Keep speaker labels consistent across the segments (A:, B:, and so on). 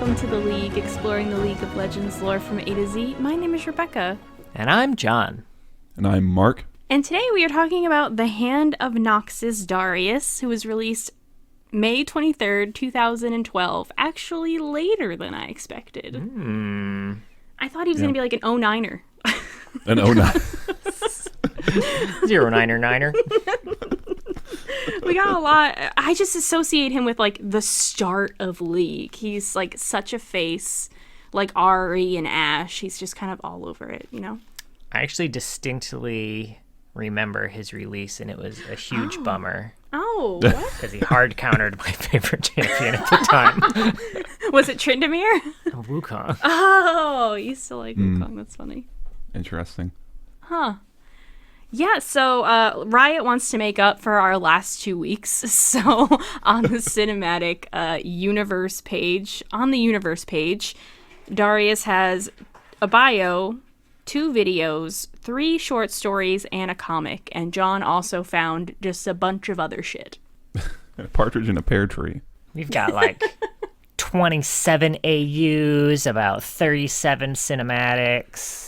A: welcome to the League, exploring the League of Legends lore from A to Z. My name is Rebecca.
B: And I'm John.
C: And I'm Mark.
A: And today we are talking about the Hand of Noxus Darius, who was released May 23rd, 2012. Actually later than I expected. I thought he was going to be like an 09er.
C: An 09.
B: 09er.
A: We got a lot. I just associate him with like the start of League. He's like such a face, like Ari and Ashe. He's just kind of all over it, you know?
B: I actually distinctly remember his release, and it was a huge bummer.
A: Oh, what?
B: Because he hard countered my favorite champion at the time.
A: Was it Tryndamere?
B: Wukong.
A: Oh, you still like Wukong. That's funny.
C: Interesting.
A: Huh. Yeah, so Riot wants to make up for our last 2 weeks. So on the cinematic universe page, Darius has a bio, 2 videos, 3 short stories, and a comic. And John also found just a bunch of other shit.
C: A partridge in a pear tree.
B: We've got like 27 AUs, about 37 cinematics.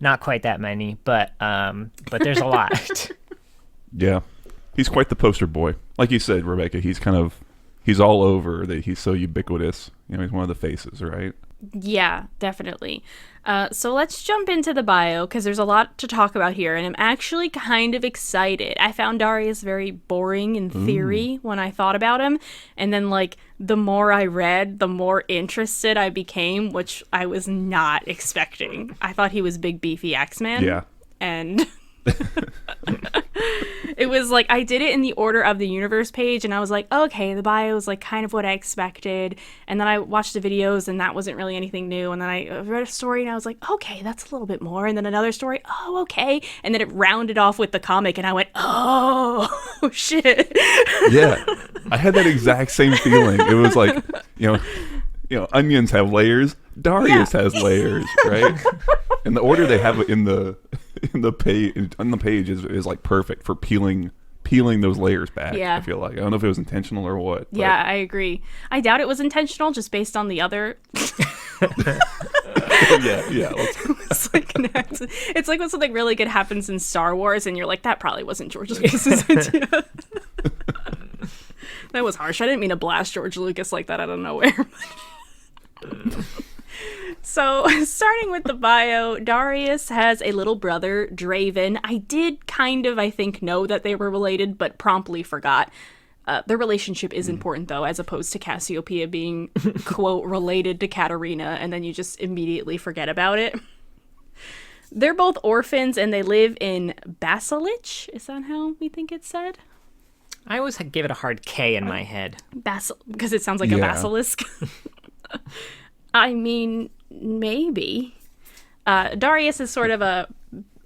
B: Not quite that many, but there's a lot.
C: Yeah. He's quite the poster boy. Like you said, Rebecca, he's all over, that he's so ubiquitous. You know, he's one of the faces, right?
A: Yeah, definitely. So let's jump into the bio, because there's a lot to talk about here, and I'm actually kind of excited. I found Darius very boring in theory when I thought about him, and then, like, the more I read, the more interested I became, which I was not expecting. I thought he was big, beefy X-Man.
C: Yeah.
A: And it was like, I did it in the order of the universe page, and I was like, okay, the bio is like kind of what I expected. And then I watched the videos, and that wasn't really anything new. And then I read a story, and I was like, okay, that's a little bit more. And then another story, oh, okay. And then it rounded off with the comic, and I went, oh, shit.
C: Yeah. I had that exact same feeling. It was like, you know, onions have layers. Darius has layers, right? And the order they have it in the page on the page is like perfect for peeling those layers back.
A: Yeah.
C: I feel like, I don't know if it was intentional or what. But.
A: Yeah, I agree. I doubt it was intentional, just based on the other.
C: yeah.
A: It's like an accident. It's like when something really good happens in Star Wars, and you're like, that probably wasn't George Lucas's idea. That was harsh. I didn't mean to blast George Lucas like that out of nowhere. So, starting with the bio, Darius has a little brother, Draven. I did I think, know that they were related, but promptly forgot. Their relationship is important, though, as opposed to Cassiopeia being, quote, related to Katarina, and then you just immediately forget about it. They're both orphans, and they live in Basilich. Is that how we think it's said?
B: I always give it a hard K in my head.
A: Because it sounds like a basilisk. I mean, maybe. Darius is sort of a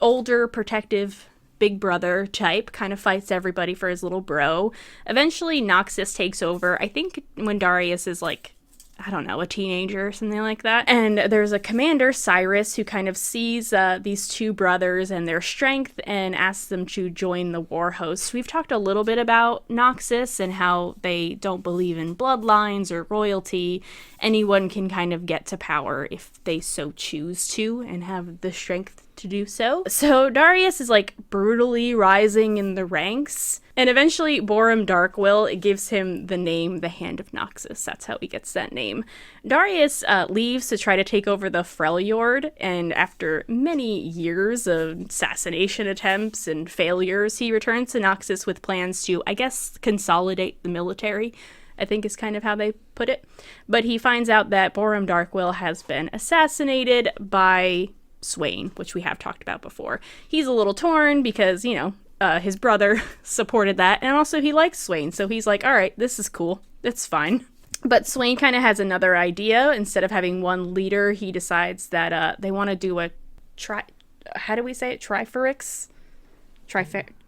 A: older, protective big brother type, kind of fights everybody for his little bro. Eventually, Noxus takes over, I think when Darius is like, I don't know, a teenager or something like that. And there's a commander, Cyrus, who kind of sees these 2 brothers and their strength and asks them to join the war host. We've talked a little bit about Noxus and how they don't believe in bloodlines or royalty. Anyone can kind of get to power if they so choose to and have the strength to do so. So Darius is like brutally rising in the ranks, and eventually Borum Darkwill gives him the name the Hand of Noxus. That's how he gets that name. Darius leaves to try to take over the Freljord, and after many years of assassination attempts and failures, he returns to Noxus with plans to, I guess, consolidate the military, I think is kind of how they put it. But he finds out that Borum Darkwill has been assassinated by Swain, which we have talked about before. He's a little torn because, you know, his brother supported that, and also he likes Swain, so he's like, all right, this is cool, it's fine. But Swain kind of has another idea. Instead of having one leader, he decides that they want to do a how do we say it? Triferix?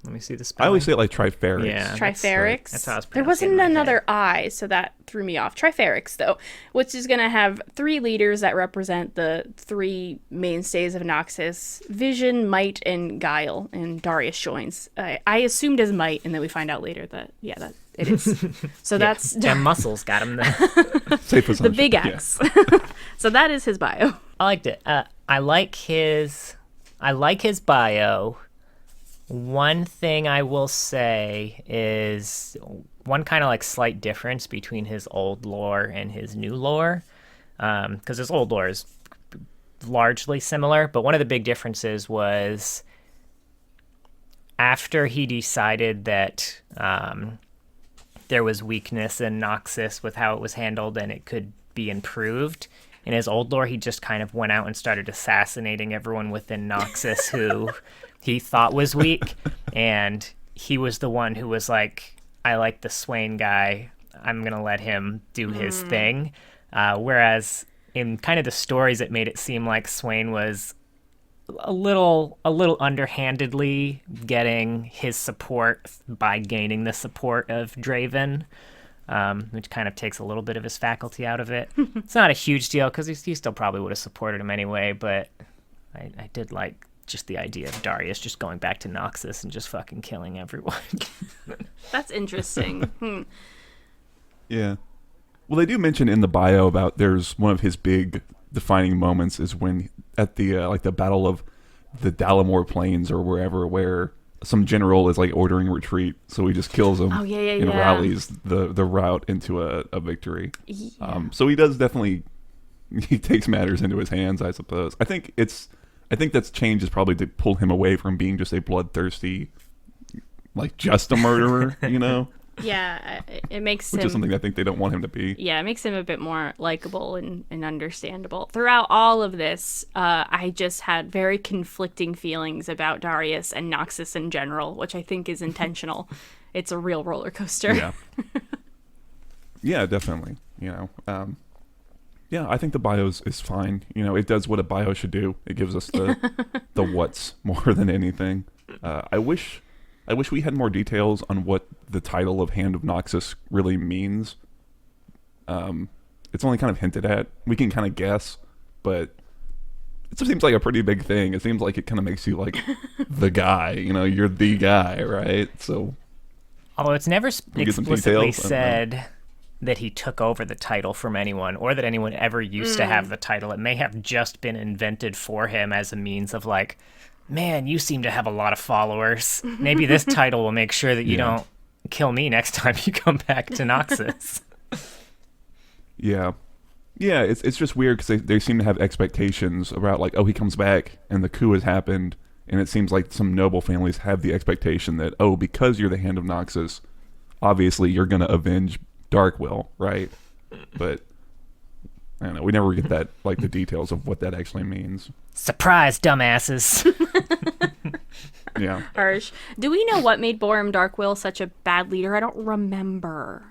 B: Let me see the spelling.
C: I always say it like Triferix.
B: Yeah,
A: Triferix.
B: That's how it's pronounced.
A: There wasn't another I, so that threw me off. Triferix, though, which is going to have 3 leaders that represent the 3 mainstays of Noxus: Vision, Might, and Guile. And Darius joins. I assumed as Might, and then we find out later that, yeah, that It is. So that's
B: damn muscles got him there.
C: Safe
A: the
C: assumption.
A: big X. So that is his bio.
B: I liked it. I like his bio. One thing I will say is one kind of like slight difference between his old lore and his new lore, because his old lore is largely similar, but one of the big differences was after he decided that there was weakness in Noxus with how it was handled and it could be improved. In his old lore, he just kind of went out and started assassinating everyone within Noxus who he thought was weak, and he was the one who was like, I like the Swain guy, I'm going to let him do his thing. Whereas in kind of the stories, it made it seem like Swain was a little underhandedly getting his support by gaining the support of Draven, which kind of takes a little bit of his faculty out of it. It's not a huge deal because he still probably would have supported him anyway, but I did like just the idea of Darius just going back to Noxus and just fucking killing everyone.
A: That's interesting.
C: Yeah. Well, they do mention in the bio about there's one of his big defining moments is when at the like the battle of the Dalamore Plains or wherever, where some general is like ordering retreat, so he just kills him and rallies the rout into a victory.
A: Yeah.
C: So he does definitely, he takes matters into his hands, I suppose. I think that's change is probably to pull him away from being just a bloodthirsty, like just a murderer, you know?
A: Yeah, it makes
C: Which
A: him...
C: is something I think they don't want him to be.
A: Yeah, it makes him a bit more likable and understandable. Throughout all of this, I just had very conflicting feelings about Darius and Noxus in general, which I think is intentional. It's a real roller coaster.
C: Yeah. Yeah, definitely. You know, yeah, I think the bio is fine. You know, it does what a bio should do. It gives us the what's more than anything. I wish we had more details on what the title of Hand of Noxus really means. It's only kind of hinted at. We can kind of guess, but it seems like a pretty big thing. It seems like it kind of makes you like the guy. You know, you're the guy, right? So,
B: although it's never explicitly
C: details?
B: said that he took over the title from anyone or that anyone ever used to have the title. It may have just been invented for him as a means of like, man, you seem to have a lot of followers. Maybe this title will make sure that you don't kill me next time you come back to Noxus.
C: Yeah. Yeah, it's just weird because they seem to have expectations about like, oh, he comes back and the coup has happened, and it seems like some noble families have the expectation that, oh, because you're the Hand of Noxus, obviously you're going to avenge Darkwill, right? But I don't know. We never get that, like the details of what that actually means.
B: Surprise, dumbasses.
C: Yeah.
A: Harsh. Do we know what made Borum Darkwill such a bad leader? I don't remember.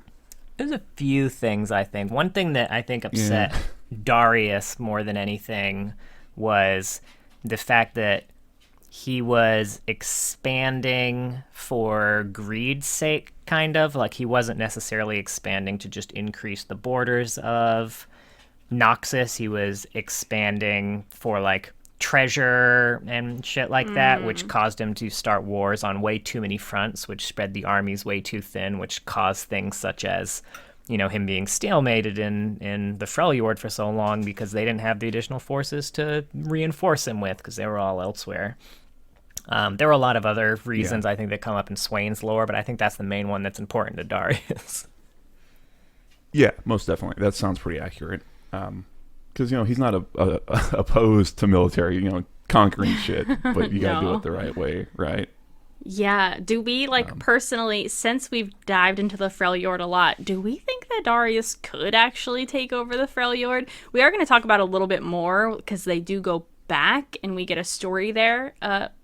B: There's a few things, I think. One thing that I think upset Darius more than anything was the fact that he was expanding for greed's sake, kind of. Like, he wasn't necessarily expanding to just increase the borders of Noxus. He was expanding for, like, treasure and shit like that, which caused him to start wars on way too many fronts, which spread the armies way too thin, which caused things such as, you know, him being stalemated in the Freljord for so long because they didn't have the additional forces to reinforce him with because they were all elsewhere. There were a lot of other reasons, I think, that come up in Swain's lore, but I think that's the main one that's important to Darius.
C: Yeah, most definitely. That sounds pretty accurate. Because, you know, he's not opposed to military, you know, conquering shit, but you gotta do it the right way, right?
A: Yeah. Do we, like, personally, since we've dived into the Freljord a lot, do we think that Darius could actually take over the Freljord? We are going to talk about it a little bit more because they do go back and we get a story there.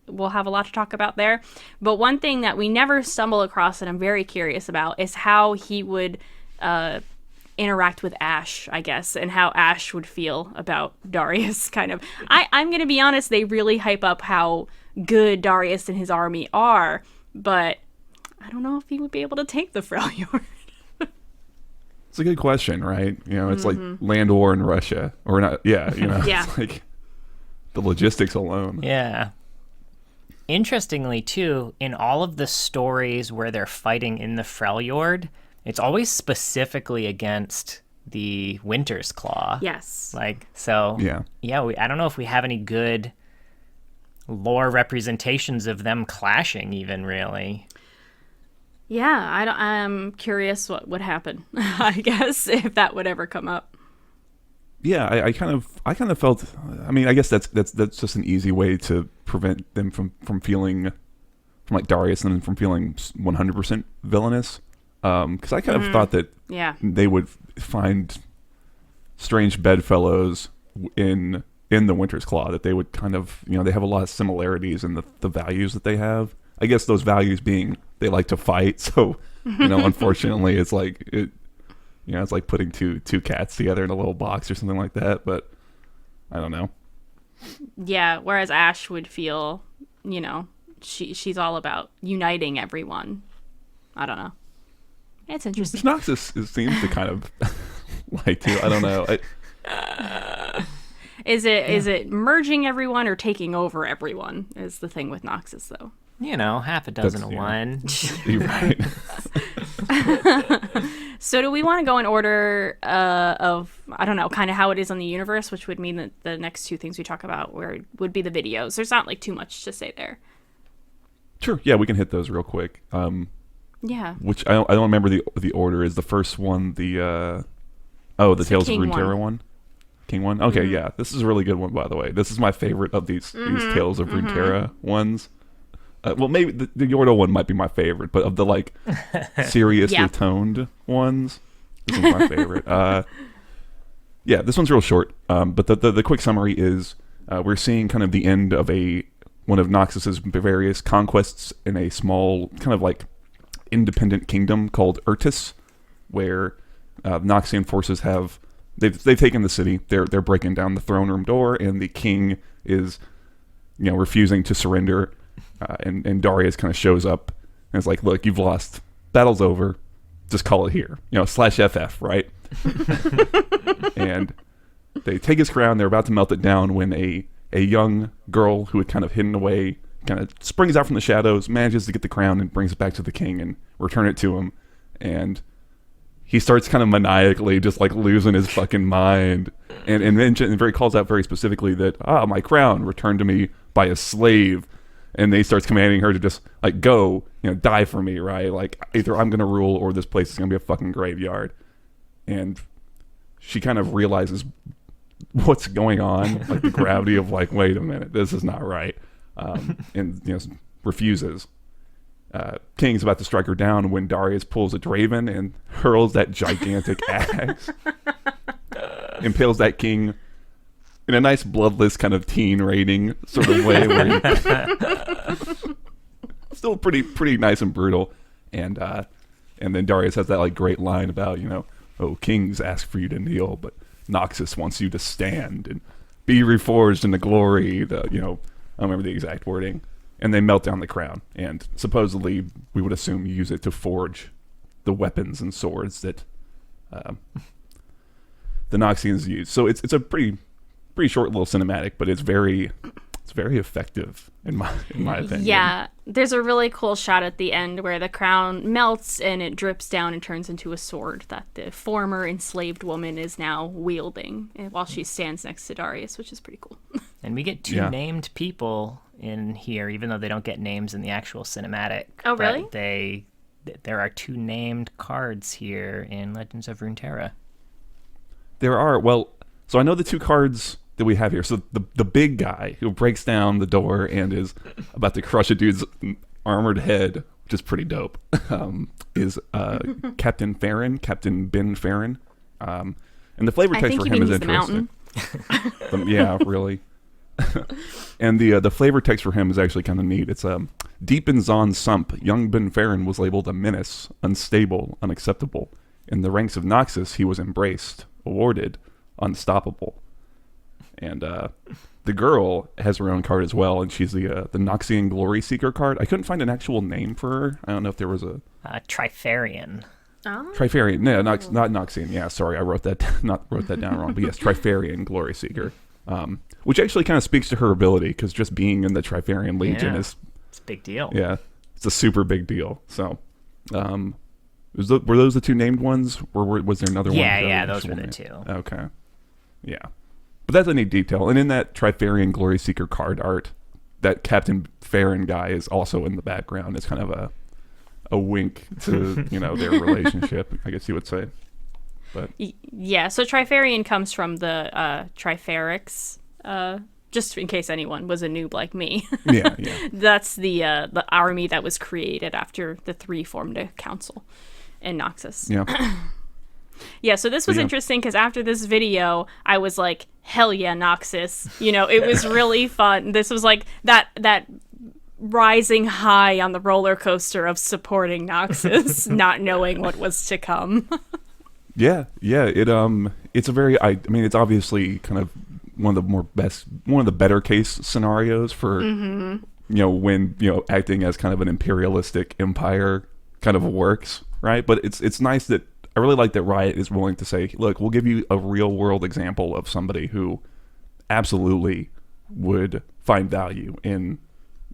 A: We'll have a lot to talk about there. But one thing that we never stumble across that I'm very curious about is how he would interact with Ash, I guess, and how Ash would feel about Darius, kind of. I'm going to be honest, they really hype up how good Darius and his army are, but I don't know if he would be able to take the Freljord.
C: It's a good question, right? You know, it's like land war in Russia, or not, you know,
A: Yeah.
C: It's like the logistics alone.
B: Yeah. interestingly, too, in all of the stories where they're fighting in the Freljord, it's always specifically against the Winter's Claw.
A: Yes.
B: Like, so, I don't know if we have any good lore representations of them clashing, even, really.
A: Yeah, I'm curious what would happen, I guess, if that would ever come up.
C: Yeah, I kind of felt. I mean, I guess that's just an easy way to prevent them from feeling, from like Darius and from feeling 100% villainous. Because I kind of thought that they would find strange bedfellows in the Winter's Claw, that they would kind of, they have a lot of similarities in the values that they have. I guess those values being they like to fight. So, unfortunately, it's like it's like putting two cats together in a little box or something like that. But I don't know.
A: Yeah, whereas Ash would feel, she's all about uniting everyone. I don't know. It's interesting.
C: Noxus seems to kind of like to. I don't know.
A: Is it merging everyone or taking over everyone? Is the thing with Noxus, though.
B: Half a dozen of one.
C: You're right.
A: So do we want to go in order of, I don't know, kind of how it is on the universe, which would mean that the next two things we talk about would be the videos. There's not like too much to say there.
C: Sure. Yeah, we can hit those real quick.
A: Yeah.
C: Which I don't remember the order. Is the first one the Tales of Runeterra one? King one? Okay, yeah. This is a really good one, by the way. This is my favorite of these Tales of Runeterra ones. Well, maybe the Yordo one might be my favorite, but of the like seriously toned ones, this is my favorite. Yeah, this one's real short. But the quick summary is we're seeing kind of the end of one of Noxus's various conquests in a small kind of like independent kingdom called Urtus, where Noxian forces they've taken the city. They're breaking down the throne room door, and the king is refusing to surrender. And Darius kind of shows up and is like, look, you've lost. Battle's over. Just call it here. /FF, right? And they take his crown. They're about to melt it down when a young girl who had kind of hidden away kind of springs out from the shadows, manages to get the crown and brings it back to the king and return it to him. And he starts kind of maniacally just like losing his fucking mind. And calls out very specifically that, my crown returned to me by a slave. And they starts commanding her to just like go, die for me, right? Like either I'm gonna rule or this place is gonna be a fucking graveyard. And she kind of realizes what's going on, like the gravity of like, wait a minute, this is not right, and refuses. King's about to strike her down when Darius pulls a Draven and hurls that gigantic axe, impales that king in a nice bloodless kind of teen rating sort of way, where still pretty nice and brutal, and then Darius has that like great line about kings ask for you to kneel, but Noxus wants you to stand and be reforged in the glory. I don't remember the exact wording, and they melt down the crown, and supposedly we would assume use it to forge the weapons and swords that the Noxians use. So it's a pretty short little cinematic, but it's very effective in my opinion.
A: Yeah, there's a really cool shot at the end where the crown melts and it drips down and turns into a sword that the former enslaved woman is now wielding while she stands next to Darius, which is pretty cool.
B: And we get two named people in here, even though they don't get names in the actual cinematic.
A: Oh, really?
B: There are two named cards here in Legends of Runeterra.
C: There are. Well, so I know the two cards that we have here. So the big guy who breaks down the door and is about to crush a dude's armored head, which is pretty dope, is Captain Ben Farron. And the flavor text for him is interesting. Yeah, really. And the flavor text for him is actually kind of neat. It's deep in Zon's sump, young Ben Farron was labeled a menace, unstable, unacceptable. In the ranks of Noxus, he was embraced, awarded, unstoppable. And the girl has her own card as well, and she's the Noxian Glory Seeker card. I couldn't find an actual name for her. I don't know if there was a...
B: Trifarian.
A: Oh.
C: Trifarian. No, not Noxian. Yeah, sorry, I wrote that down wrong. But yes, Trifarian Glory Seeker. Which actually kind of speaks to her ability, because just being in the Trifarian Legion is
B: It's a big deal.
C: Yeah, it's a super big deal. So, were those the two named ones, or was there another one?
B: Yeah, those were the two.
C: Okay, yeah, but that's a neat detail. And in that Trifarian Glory Seeker card art, that Captain Farron guy is also in the background. It's kind of a wink to their relationship, I guess you would say. But
A: yeah, so Trifarian comes from the Triferics. Just in case anyone was a noob like me.
C: Yeah.
A: That's the army that was created after the three formed a council in Noxus.
C: Yeah.
A: Yeah, so this was interesting because after this video, I was like, hell yeah, Noxus. It was really fun. This was like that rising high on the roller coaster of supporting Noxus, not knowing what was to come.
C: Yeah. It's a very, it's obviously kind of one of the better case scenarios for, when, acting as kind of an imperialistic empire kind of works, right? But it's nice that, I really like that Riot is willing to say, look, we'll give you a real world example of somebody who absolutely would find value in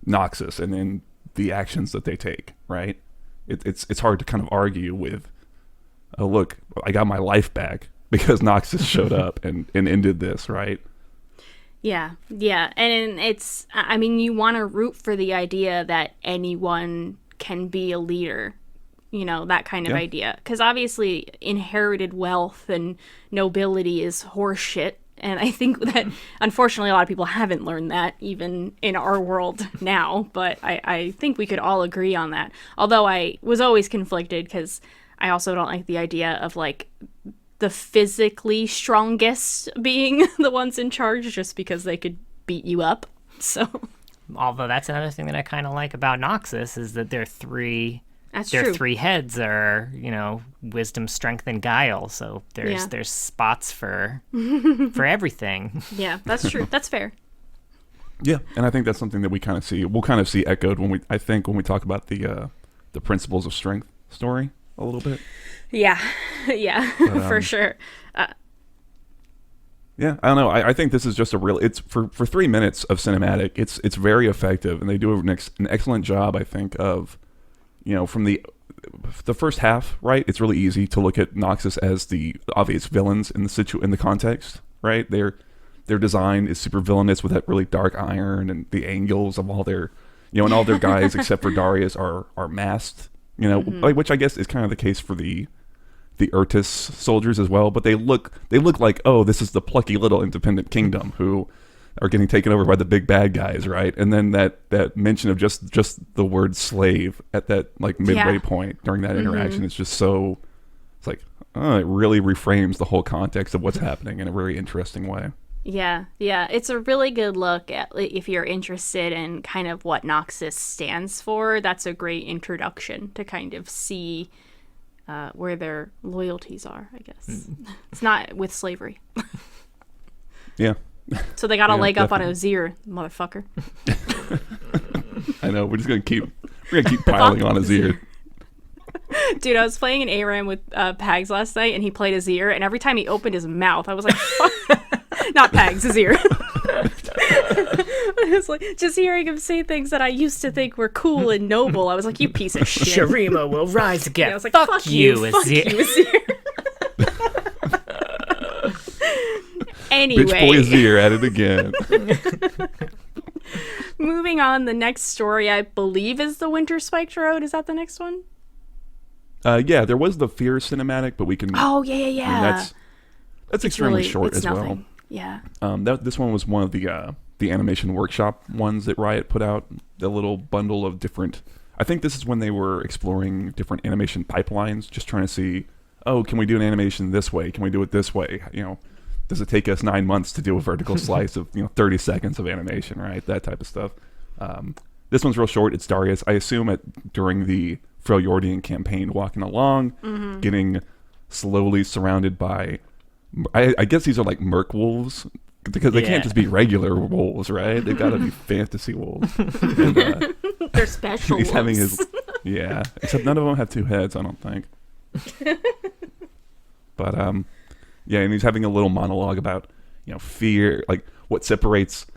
C: Noxus and in the actions that they take, right? It's hard to kind of argue with, oh, look, I got my life back because Noxus showed up and ended this, right?
A: Yeah. And it's, you want to root for the idea that anyone can be a leader, that kind of idea. Because obviously inherited wealth and nobility is horseshit. And I think that, unfortunately, a lot of people haven't learned that, even in our world now. But I think we could all agree on that. Although I was always conflicted because I also don't like the idea of, like, the physically strongest being the ones in charge just because they could beat you up. So,
B: although that's another thing that I kind of like about Noxus is that their three
A: true.
B: Three heads are, wisdom, strength, and guile. So there's spots for everything.
A: Yeah, that's true. That's fair.
C: Yeah, and I think that's something that we'll kind of see echoed when we talk about the Principles of Strength story a little bit.
A: Yeah, but, for sure.
C: Yeah, I don't know. I think this is just it's for 3 minutes of cinematic. It's very effective, and they do an excellent job, I think, of, from the first half, right? It's really easy to look at Noxus as the obvious villains in the context, right? Their design is super villainous with that really dark iron, and the angles of all their, and all their guys except for Darius are masked, which I guess is kind of the case for the Urtus soldiers as well. But they look like, oh, this is the plucky little independent kingdom who are getting taken over by the big bad guys, right? And then that mention of just the word slave at that like midway point during that interaction is just so, it's like, it really reframes the whole context of what's happening in a very interesting way.
A: Yeah, it's a really good look at, if you're interested in kind of what Noxus stands for. That's a great introduction to kind of see where their loyalties are, I guess. It's not with slavery.
C: Yeah.
A: So they got a leg up on Azir, motherfucker.
C: I know. We're gonna keep piling on Azir.
A: Dude, I was playing an ARAM with Pags last night, and he played Azir, and every time he opened his mouth, I was like, fuck. Not Pags, Azir. I was like, just hearing him say things that I used to think were cool and noble, I was like, you piece of shit.
B: Sharima will rise again.
A: Yeah, I was like,
B: fuck you, Azir.
A: Anyway.
C: Bitch boy Azir at it again.
A: Moving on, the next story, I believe, is the Winter Spiked Road. Is that the next one?
C: Yeah, there was the Fear cinematic, but we can...
A: Oh, yeah.
C: That's extremely short as
A: nothing.
C: well.
A: Yeah.
C: This one was one of the animation workshop ones that Riot put out. A little bundle of different... I think this is when they were exploring different animation pipelines, just trying to see, can we do an animation this way? Can we do it this way? Does it take us 9 months to do a vertical slice of 30 seconds of animation, right? That type of stuff. This one's real short. It's Darius. I assume during the Freljordian campaign, walking along, getting slowly surrounded by... I guess these are like merc wolves, because they can't just be regular wolves, right? They've got to be fantasy wolves. And,
A: they're special
C: he's
A: wolves.
C: having his... Yeah, except none of them have two heads, I don't think. But, yeah, and he's having a little monologue about, fear, like what separates,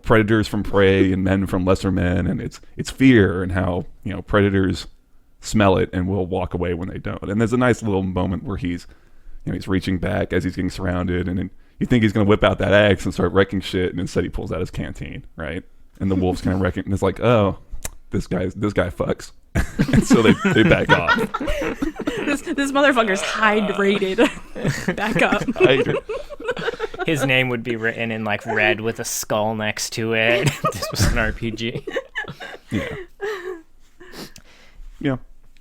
C: predators from prey and men from lesser men, and it's fear and how predators smell it and will walk away when they don't. And there's a nice little moment where he's reaching back as he's getting surrounded, and you think he's gonna whip out that axe and start wrecking shit, and instead he pulls out his canteen, right? And the wolves kind of wreck it, and it's like, oh, this guy fucks. And so they back off.
A: This motherfucker's hydrated. Back up.
B: His name would be written in like red with a skull next to it. This was an RPG.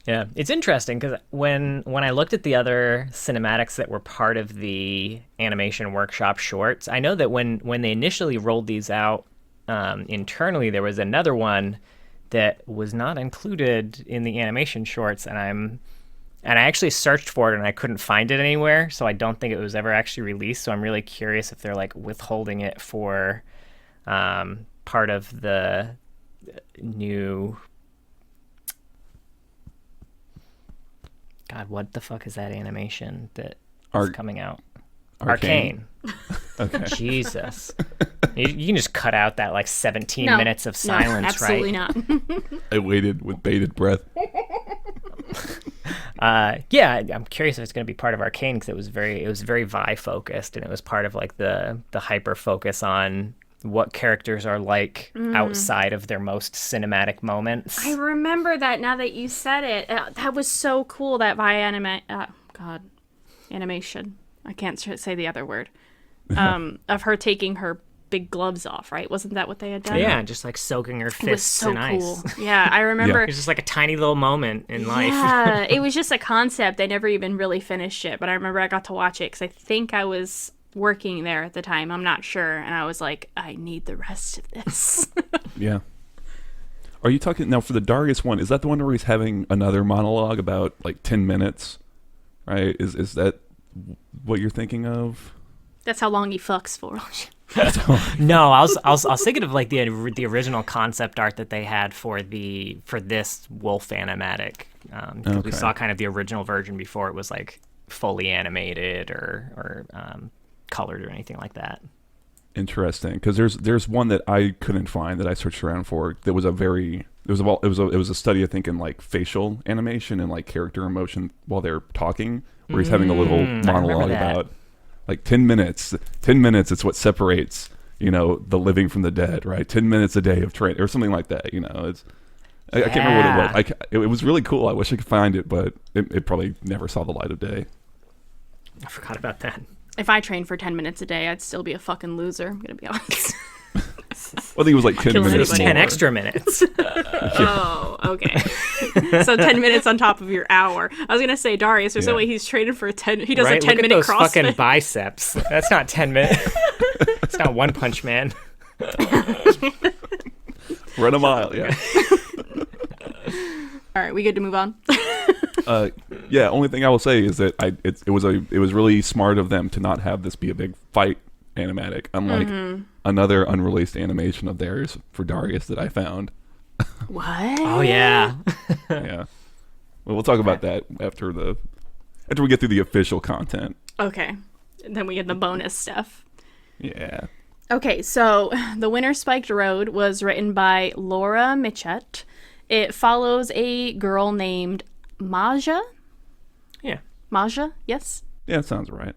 B: Yeah, it's interesting because when I looked at the other cinematics that were part of the animation workshop shorts, I know that when they initially rolled these out internally, there was another one that was not included in the animation shorts, and I actually searched for it and I couldn't find it anywhere, so I don't think it was ever actually released. So I'm really curious if they're like withholding it for part of the new. God, what the fuck is that animation that is coming out? Arcane. Okay. Jesus. You can just cut out that like 17 minutes of silence,
A: absolutely
B: right?
A: Absolutely not.
C: I waited with bated breath.
B: Yeah, I'm curious if it's going to be part of Arcane because it was very Vi focused, and it was part of like the hyper focus on what characters are like outside of their most cinematic moments.
A: I remember that now that you said it. That was so cool, that animation. I can't say the other word. Of her taking her big gloves off, right? Wasn't that what they had done?
B: Yeah, just like soaking her fists in ice.
A: Cool. Yeah, I remember.
B: It was just like a tiny little moment in life.
A: Yeah, it was just a concept. They never even really finished it, but I remember I got to watch it because I think I was working there at the time. I'm not sure. And I was like, I need the rest of this.
C: Yeah. Are you talking now for the Darius one? Is that the one where he's having another monologue about like 10 minutes? Right? Is that what you're thinking of?
A: That's how long he fucks for.
B: No, I was thinking of like the original concept art that they had for this wolf animatic. Okay. We saw kind of the original version before it was like fully animated or colored or anything like that.
C: Interesting, because there's one that I couldn't find that I searched around for that was it was a study, I think, in like facial animation and like character emotion while they're talking, where he's having a little monologue about like 10 minutes. 10 minutes, it's what separates the living from the dead, right? 10 minutes a day of training or something like that. It's I can't remember what it was. It was really cool. I wish I could find it, but it probably never saw the light of day.
B: I forgot about that.
A: If I trained for 10 minutes a day, I'd still be a fucking loser. I'm going to be honest.
C: Well, I think it was like 10 minutes.
B: It was 10 extra minutes.
A: Oh, okay. So 10 minutes on top of your hour. I was going to say, Darius, there's no way he's trained for 10. He does a 10-minute
B: Look at those
A: CrossFit.
B: fucking biceps. That's not 10 minutes. It's not One Punch Man.
C: Run a mile, yeah.
A: All right, we good to move on?
C: Yeah, only thing I will say is that it was really smart of them to not have this be a big fight animatic, unlike another unreleased animation of theirs for Darius that I found.
A: What?
B: Oh yeah.
C: Yeah. Well, we'll talk about that after we get through the official content.
A: Okay. And then we get the bonus stuff.
C: Yeah.
A: Okay, so The Winter Spiked Road was written by Laura Mitchett. It follows a girl named Maja.
B: Yeah.
A: Maja, yes?
C: Yeah, that sounds right.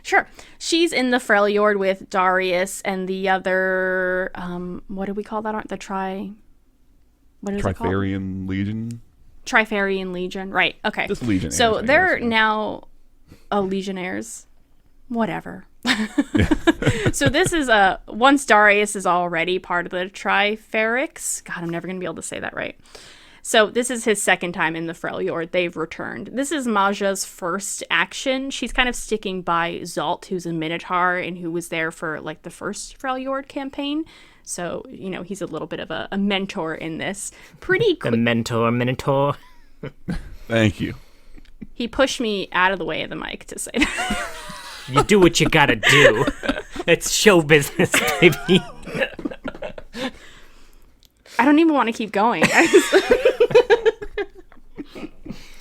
A: Sure. She's in the Freljord with Darius and the other, what do we call that? What is it called?
C: Trifarian Legion?
A: Trifarian Legion, right. Okay.
C: Just Legionnaires.
A: So they're now Legionnaires. Whatever. So this is once Darius is already part of the Trifarix. God, I'm never going to be able to say that right. So this is his second time in the Freljord. They've returned. This is Maja's first action. She's kind of sticking by Zalt, who's a Minotaur and who was there for like the first Freljord campaign. So, he's a little bit of a mentor in this. Pretty quick.
B: The Minotaur.
C: Thank you.
A: He pushed me out of the way of the mic to say that.
B: You do what you gotta do. It's show business, baby.
A: I don't even want to keep going.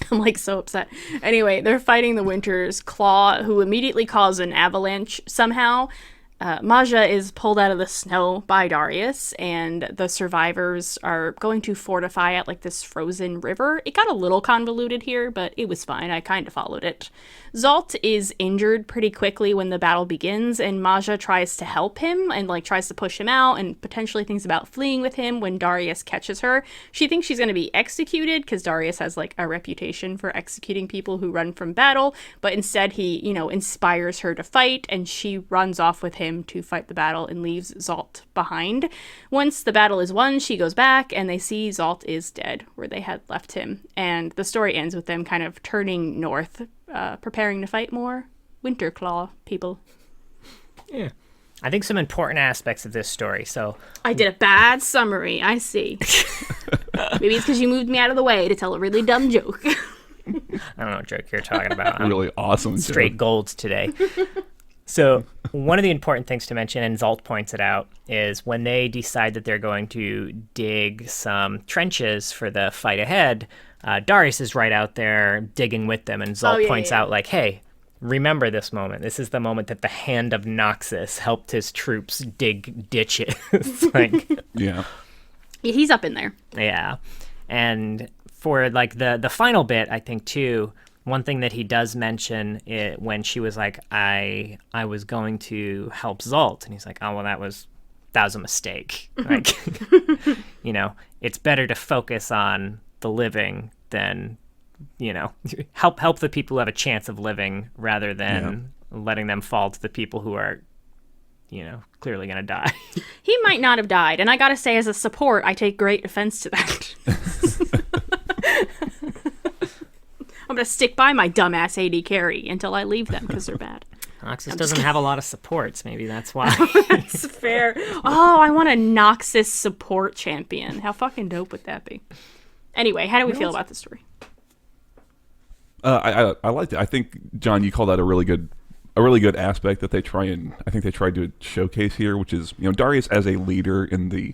A: I'm like so upset. Anyway, they're fighting the Winter's Claw, who immediately cause an avalanche somehow. Maja is pulled out of the snow by Darius, and the survivors are going to fortify at like this frozen river. It got a little convoluted here, but it was fine. I kind of followed it. Zalt is injured pretty quickly when the battle begins, and Maja tries to help him and like tries to push him out and potentially thinks about fleeing with him when Darius catches her. She thinks she's going to be executed because Darius has like a reputation for executing people who run from battle, but instead he, inspires her to fight, and she runs off with him to fight the battle and leaves Zalt behind. Once the battle is won, she goes back and they see Zalt is dead where they had left him. And the story ends with them kind of turning north, preparing to fight more Winterclaw people.
B: Yeah. I think some important aspects of this story. So
A: I did a bad summary, I see. Maybe it's because you moved me out of the way to tell a really dumb joke.
B: I don't know what joke you're talking about.
C: Really awesome
B: straight
C: joke.
B: Golds today. So one of the important things to mention, and Zalt points it out, is when they decide that they're going to dig some trenches for the fight ahead, Darius is right out there digging with them, and Zalt points out, like, hey, remember this moment. This is the moment that the Hand of Noxus helped his troops dig ditches.
C: Yeah.
A: He's up in there.
B: Yeah. And for, like, the final bit, I think, too, one thing that he does mention when she was like, I was going to help Zalt, and he's like, oh, well, that was a mistake. Like, it's better to focus on the living than, help the people who have a chance of living rather than letting them fall to the people who are, clearly going to die.
A: He might not have died, and I gotta say, as a support, I take great offense to that. I'm going to stick by my dumbass AD carry until I leave them because they're bad.
B: Noxus doesn't have a lot of supports. Maybe that's why.
A: That's fair. Oh, I want a Noxus support champion. How fucking dope would that be? Anyway, how do we feel about the story?
C: I liked it. I think, John, you call that a really good aspect that they tried to showcase here, which is, Darius as a leader in the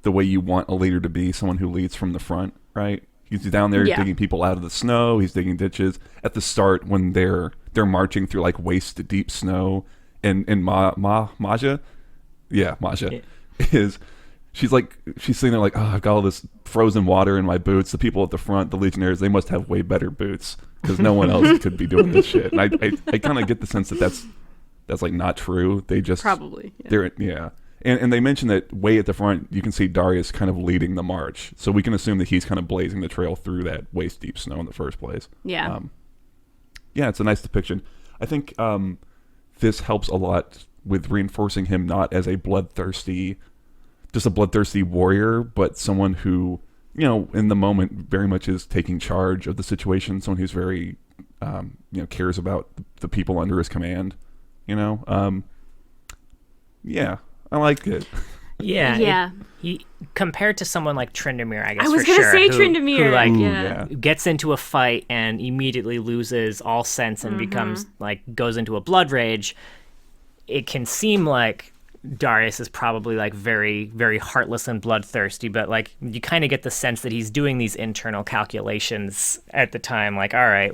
C: way you want a leader to be, someone who leads from the front, right? He's down there digging people out of the snow. He's digging ditches. At the start, when they're marching through like waist deep snow, and Maja is she's sitting there like, oh, I've got all this frozen water in my boots. The people at the front, the Legionnaires, they must have way better boots because no one else could be doing this shit. And I kind of get the sense that that's like not true. They just
A: probably
C: And they mentioned that way at the front, you can see Darius kind of leading the march. So we can assume that he's kind of blazing the trail through that waist-deep snow in the first place.
A: Yeah.
C: It's a nice depiction. I think this helps a lot with reinforcing him not as a bloodthirsty warrior, but someone who, in the moment very much is taking charge of the situation, someone who's very, cares about the people under his command, I like it.
B: Yeah. He compared to someone like Tryndamere, I guess.
A: I was going to say
B: Tryndamere, who gets into a fight and immediately loses all sense and becomes goes into a blood rage. It can seem like Darius is probably like very, very heartless and bloodthirsty, but like you kind of get the sense that he's doing these internal calculations at the time. Like, all right,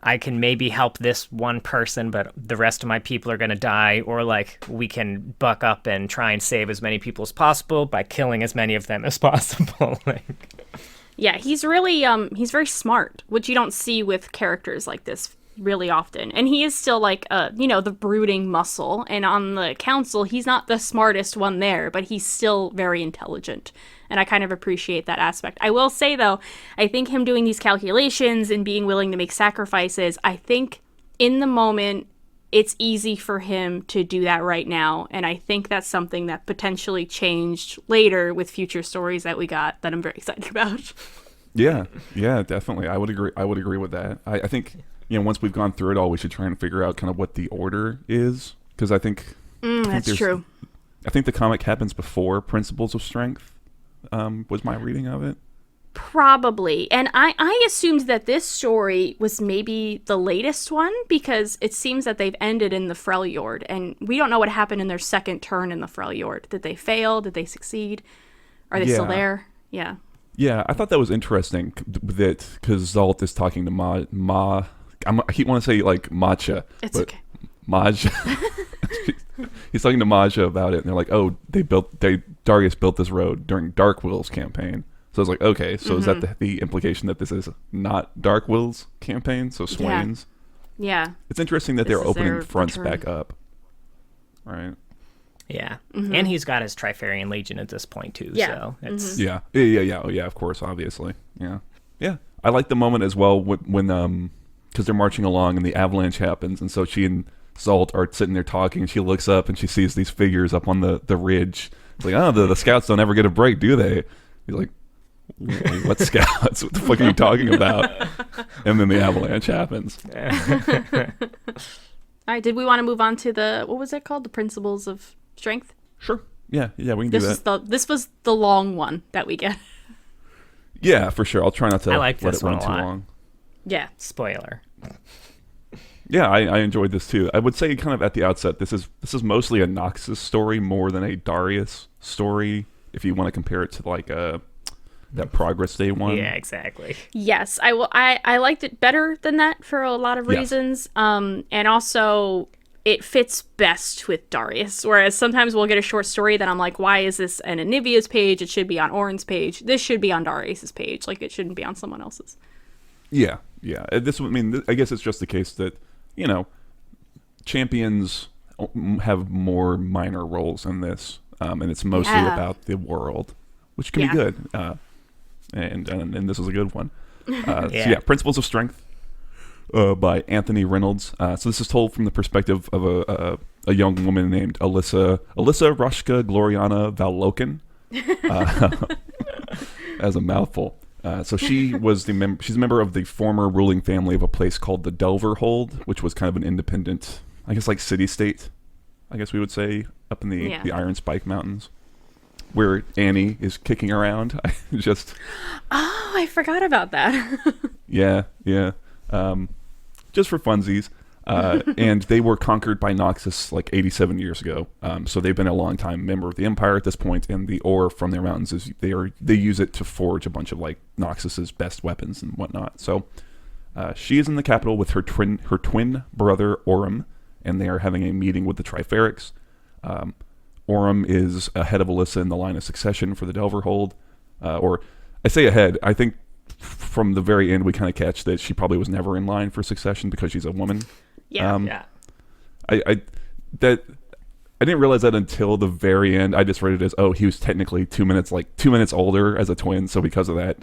B: I can maybe help this one person, but the rest of my people are going to die, or like we can buck up and try and save as many people as possible by killing as many of them as possible.
A: Yeah, he's really he's very smart, which you don't see with characters like this really often. And he is still like the brooding muscle, and on the council he's not the smartest one there, but he's still very intelligent. And I kind of appreciate that aspect. I will say, though, I think him doing these calculations and being willing to make sacrifices, I think in the moment, it's easy for him to do that right now. And I think that's something that potentially changed later with future stories that we got that I'm very excited about.
C: Yeah, definitely. I would agree with that. I think, once we've gone through it all, we should try and figure out kind of what the order is. Because I think
A: that's true.
C: I think the comic happens before Principles of Strength. Was my reading of it.
A: Probably. And I assumed that this story was maybe the latest one because it seems that they've ended in the Freljord, and we don't know what happened in their second turn in the Freljord. Did they fail? Did they succeed? Are they still there? Yeah.
C: Yeah, I thought that was interesting because Zalt is talking to I keep wanting to say like Matcha.
A: It's okay.
C: Maja. He's talking to Maja about it, and they're like, "Oh, Darius built this road during Darkwill's campaign." So I was like, "Okay, so is that the implication that this is not Darkwill's campaign? So Swain's?"
A: Yeah.
C: It's interesting that they're opening fronts back up, right?
B: Yeah, and he's got his Trifarian Legion at this point too.
A: Yeah.
B: So it's
C: Yeah. Oh, yeah. Of course, obviously. Yeah. I like the moment as well when because they're marching along and the avalanche happens, and so she and Zalt are sitting there talking, and she looks up and she sees these figures up on the ridge. It's like, oh, the scouts don't ever get a break, do they? He's like, wait, what scouts? What the fuck are you talking about? And then the avalanche happens.
A: All right, did we want to move on to what was it called? The Principles of Strength?
C: Sure. Yeah, we can do that.
A: This was the long one that we get.
C: Yeah, for sure. I'll try not to
B: let it run too long.
A: Yeah.
B: Spoiler.
C: Yeah, I enjoyed this too. I would say kind of at the outset, this is mostly a Noxus story more than a Darius story, if you want to compare it to like that Progress Day one.
B: Yeah, exactly.
A: Yes, I liked it better than that for a lot of reasons. And also it fits best with Darius. Whereas sometimes we'll get a short story that I'm like, why is this on Anivia's page? It should be on Orin's page. This should be on Darius's page. Like, it shouldn't be on someone else's. Yeah.
C: I guess it's just the case that, champions have more minor roles in this, and it's mostly about the world, which can be good. And this is a good one. So Principles of Strength by Anthony Reynolds. So this is told from the perspective of a young woman named Alyssa Rushka Gloriana Valloken. As a mouthful. So she was she's a member of the former ruling family of a place called the Delverhold, which was kind of an independent, I guess, like city-state, I guess we would say, up in the Iron Spike Mountains, where Annie is kicking around.
A: I forgot about that.
C: Yeah. Just for funsies. And they were conquered by Noxus like 87 years ago. So they've been a long time member of the Empire at this point, and the ore from their mountains is they use it to forge a bunch of like Noxus's best weapons and whatnot. So she is in the capital with her twin brother Orym, and they are having a meeting with the Trifarics. Orym is ahead of Alyssa in the line of succession for the Delverhold, or I say ahead. I think from the very end we kind of catch that she probably was never in line for succession because she's a woman.
A: Yeah.
C: I didn't realize that until the very end. I just read it as, he was technically 2 minutes older as a twin, so because of that,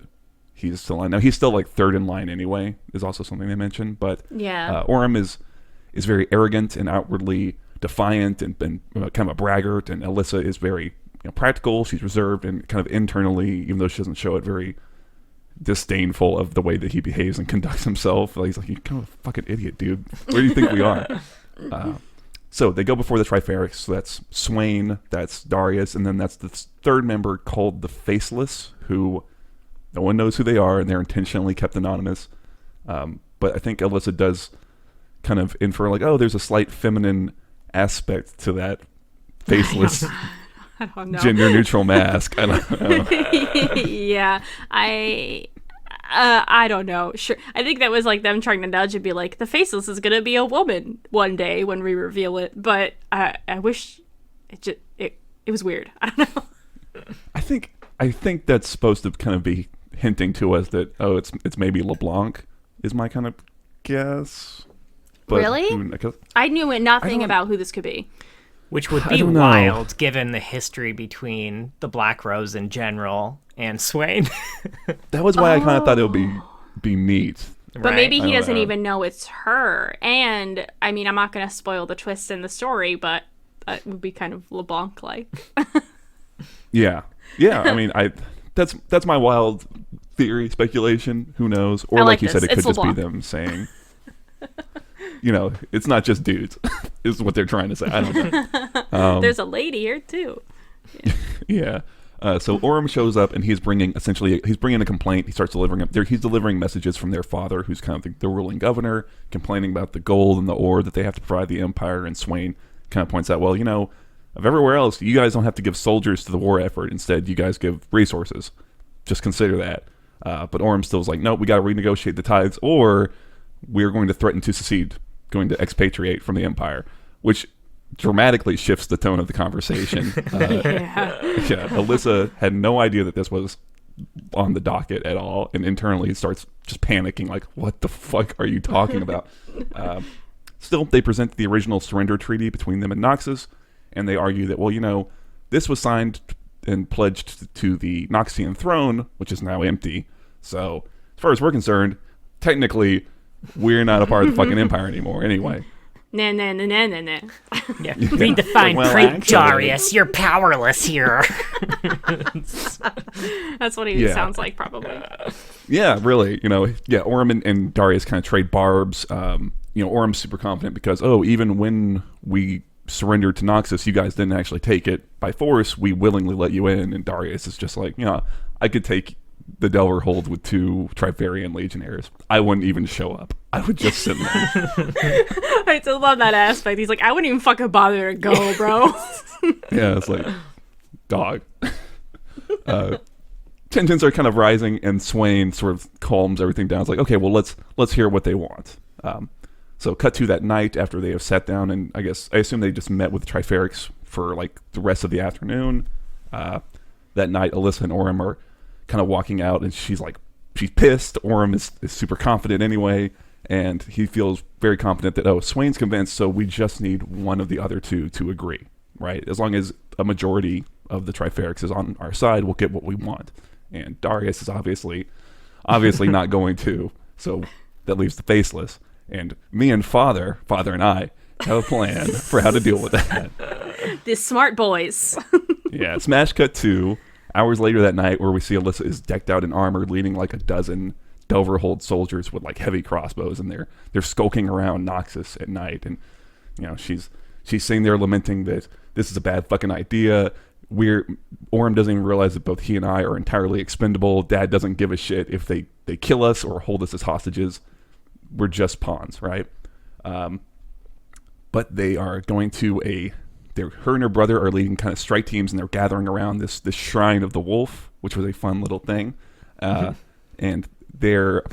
C: he's still in. Now he's still like third in line anyway. Is also something they mentioned, but Orym is very arrogant and outwardly defiant and kind of a braggart, and Alyssa is very practical. She's reserved and kind of internally, even though she doesn't show it, very disdainful of the way that he behaves and conducts himself. Like, he's like, you're kind of a fucking idiot, dude. Where do you think we are? So they go before the Trifarics. So that's Swain, that's Darius, and then that's the third member called the Faceless, who no one knows who they are, and they're intentionally kept anonymous. But I think Alyssa does kind of infer like, there's a slight feminine aspect to that faceless
A: I don't know.
C: Gender neutral mask. I don't know.
A: Yeah, I don't know. Sure, I think that was like them trying to nudge and be like, the Faceless is gonna be a woman one day when we reveal it. But I wish it was weird. I don't know.
C: I think that's supposed to kind of be hinting to us that it's maybe LeBlanc is my kind of guess. But
A: really? I knew nothing about who this could be.
B: Which would be wild, given the history between the Black Rose in general and Swain.
C: That was why I kind of thought it would be neat.
A: But maybe he doesn't even know it's her. And, I mean, I'm not going to spoil the twist in the story, but it would be kind of LeBlanc-like.
C: Yeah. I mean, that's my wild theory, speculation. Who knows? Or like you said, it could just be them saying... it's not just dudes, is what they're trying to say. I don't know.
A: There's a lady here, too.
C: Yeah. So Orym shows up, and he's bringing a complaint. He starts delivering it. He's delivering messages from their father, who's kind of the ruling governor, complaining about the gold and the ore that they have to provide the Empire. And Swain kind of points out, well, of everywhere else, you guys don't have to give soldiers to the war effort. Instead, you guys give resources. Just consider that. But Orym still is like, no, we got to renegotiate the tithes, or we're going to threaten to secede, going to expatriate from the Empire. which dramatically shifts the tone of the conversation. Alyssa had no idea that this was on the docket at all, and internally starts just panicking, like, what the fuck are you talking about? Still, they present the original surrender treaty between them and Noxus, and they argue that, well, you know, this was signed and pledged to the Noxian throne, which is now empty. So, as far as we're concerned, technically, we're not a part of the fucking Empire anymore anyway.
A: Nah.
B: Yeah. Read the fine print, Darius. You're powerless here.
A: That's what he sounds like, probably.
C: Yeah, really. You know, yeah, Orym and Darius kind of trade barbs. You know, Orym's super confident because, even when we surrendered to Noxus, you guys didn't actually take it by force. We willingly let you in. And Darius is just like, you know, I could take the Delver hold with 2 Trifarian legionnaires. I wouldn't even show up. I would just sit there.
A: I still love that aspect. He's like, I wouldn't even fucking bother to go, bro.
C: Yeah, it's like, dog. Tensions are kind of rising, and Swain sort of calms everything down. It's like, okay, well, let's hear what they want. So cut to that night after they have sat down, and I assume they just met with Triferics for like the rest of the afternoon. That night, Alyssa and Orym are kind of walking out, and she's pissed. Orym is super confident anyway, and he feels very confident that, Swain's convinced, so we just need one of the other two to agree, right? As long as a majority of the Triferics is on our side, we'll get what we want. And Darius is obviously not going to, so that leaves the Faceless. And me and Father and I have a plan for how to deal with that.
A: The smart boys.
C: Yeah, smash cut 2. Hours later that night, where we see Alyssa is decked out in armor, leading like a dozen Delverhold soldiers with like heavy crossbows, and they're skulking around Noxus at night. And you know, she's sitting there lamenting that this is a bad fucking idea. Orym doesn't even realize that both he and I are entirely expendable. Dad doesn't give a shit if they kill us or hold us as hostages. We're just pawns, right? But they are going to her and her brother are leading kind of strike teams, and they're gathering around this shrine of the wolf, which was a fun little thing. And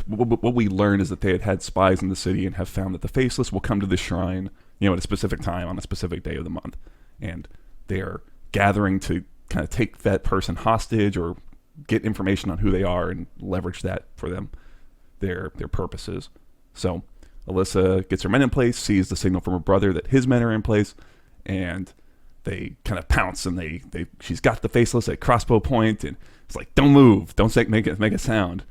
C: what we learn is that they had spies in the city and have found that the Faceless will come to the shrine, you know, at a specific time on a specific day of the month, and they're gathering to kind of take that person hostage or get information on who they are and leverage that for their purposes. So Alyssa gets her men in place, sees the signal from her brother that his men are in place, and they kind of pounce, and she's got the Faceless at crossbow point, and it's like, don't move, don't make a sound.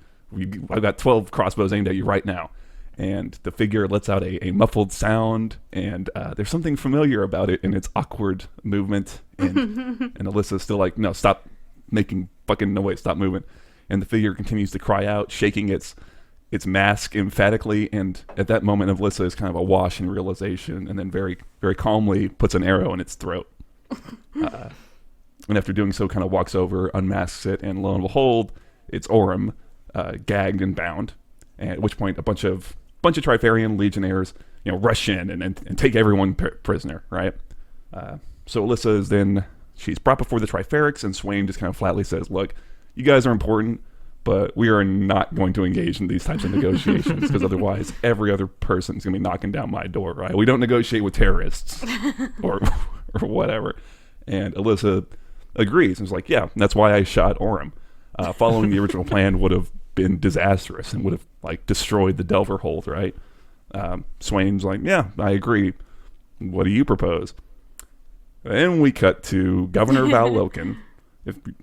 C: I've got 12 crossbows aimed at you right now. And the figure lets out a muffled sound, and there's something familiar about it in its awkward movement, and Alyssa's still like, no, stop making fucking noise, stop moving. And the figure continues to cry out, shaking its mask emphatically, and at that moment Alyssa is kind of awash in realization, and then very, very calmly puts an arrow in its throat. And after doing so, kind of walks over, unmasks it, and lo and behold, it's Orym, gagged and bound. At which point, a bunch of Trifarian legionnaires, you know, rush in and take everyone prisoner, right? So Alyssa she's brought before the Triferics, and Swain just kind of flatly says, look, you guys are important, but we are not going to engage in these types of negotiations, because otherwise every other person is going to be knocking down my door, right? We don't negotiate with terrorists or whatever. And Alyssa agrees and is like, yeah, that's why I shot Orym. Following the original plan would have been disastrous and would have like destroyed the Delverhold, right? Swain's like, yeah, I agree. What do you propose? Then we cut to Governor Valloken,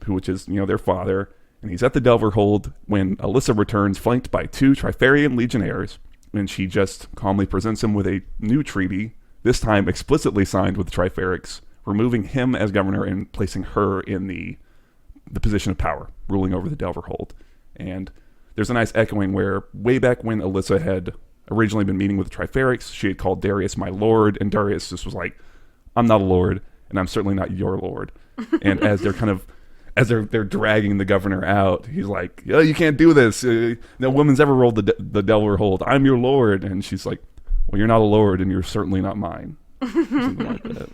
C: which is, you know, their father, and he's at the Delverhold when Alyssa returns, flanked by 2 Trifarian legionnaires, and she just calmly presents him with a new treaty, this time explicitly signed with the Triferics, removing him as governor and placing her in the position of power, ruling over the Delverhold. And there's a nice echoing where way back when Alyssa had originally been meeting with the Triferics, she had called Darius my lord, and Darius just was like, I'm not a lord, and I'm certainly not your lord. And as they're dragging the governor out, he's like, oh, you can't do this. No woman's ever rolled the Delverhold. I'm your lord. And she's like, well, you're not a lord, and you're certainly not mine. Something like that.